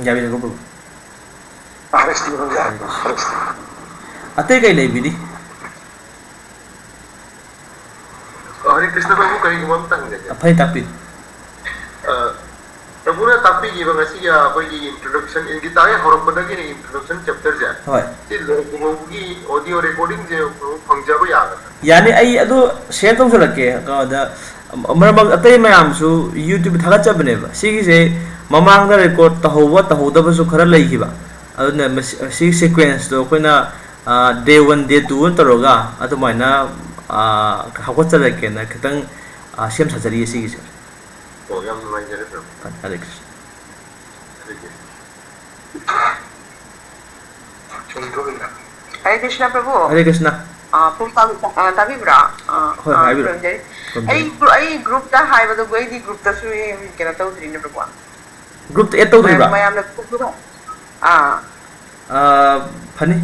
जाबि को अते कई लेबिदी हरे कृष्ण प्रभु कई गुमम तंग अफाई तापी प्रभु ने तापी की बंगसी या कोई इंट्रोडक्शन इन गीता के हरपदा की इंट्रोडक्शन चैप्टर जे होय ति लोगोगी ऑडियो रिकॉर्डिंग जे फंगजाबो यागा यानी आई अदो शेयर तो लके द मरम अतै मयाम सु YouTube थागा चबने बा सिगी से ममांग दा रिकॉर्ड तहोदबसु खरा लैखिबा अदुना सी सीक्वेंस तो कोइना डे 1 डे 2 तरोगा अदुमाइना हागोचलके ना खतंग सेम सजरी सिगी से तो यम माइजरे प्रभु हरे कृष्ण हरे कृष्ण प्रभु हरे कृष्ण ताबी ब्रा होय हाइबिरो आई ग्रुप दा हाइबदो गोइदी ग्रुप दा सु केना तौद्रिने प्रभु ग्रुप एड तौद्रिबा मयाम ना कुकुरो फनी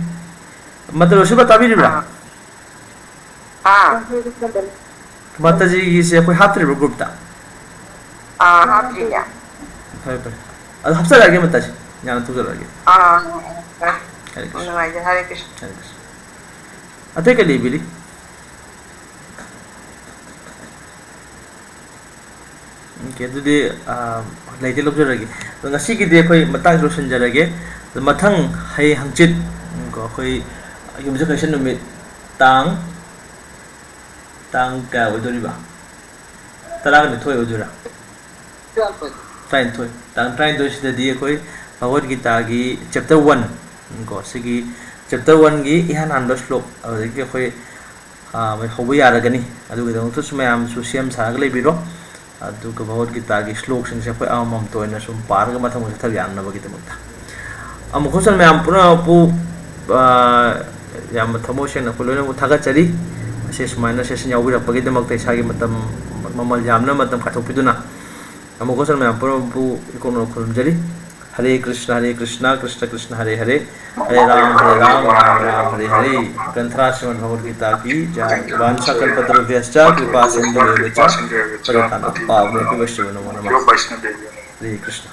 मतलब सुबह ताबीरिब्रा माताजी की से कोई हाथरिब्रा ग्रुप दा हाथरिया फरे फरे अब हफ्ता लगे माताजी जान तो लगे हरे कृष्ण हरे कृष्ण अते के लिए बिली ओके दुदे लाइटे लोग जरगे तो ngasi की दे कोई मतंग रोशन जरगे तो मथंग है हंचित को कोई युमज क्वेश्चन नुमित तांग का ओदोरिबा तरागनिथोय ओदुरा ट्राइनथोय तांग ट्राइनथोय सिददी अखोय भगवद गीता की चैप्टर 1 को सिगी चैप्टर 1 की इहान हानबा श्लोक अदगी अखोय मै हौबा यारगनी अदुगदमतो सुमयाम सुसियम साग लेबिरो अदुग भगवद गीता की श्लोक सिंसे अखोय अमम तोयना सुम पारग मथम थब यानबगी दमता अमुखोसन मयाम पुना पु याम थमोशन अखोलोना मु थागचरी असे सुमाइना सेशन याउबिरपगी दमक्ता इसागी मतम ममल यामना मतम खाथोपिदुना अमुखोसन मयाम पुना पु इकोनो खुलमजरी हरे कृष्ण कृष्ण कृष्ण हरे हरे हरे राम राम राम हरे हरे ग्रंथराज श्रीमद् भगवद गीता की जय वांछाकल्पतरुभ्यश्च कृपा सिंधुभ्यश्च पतितानां पावनेभ्यो वैष्णवेभ्यो नमः हरे कृष्ण।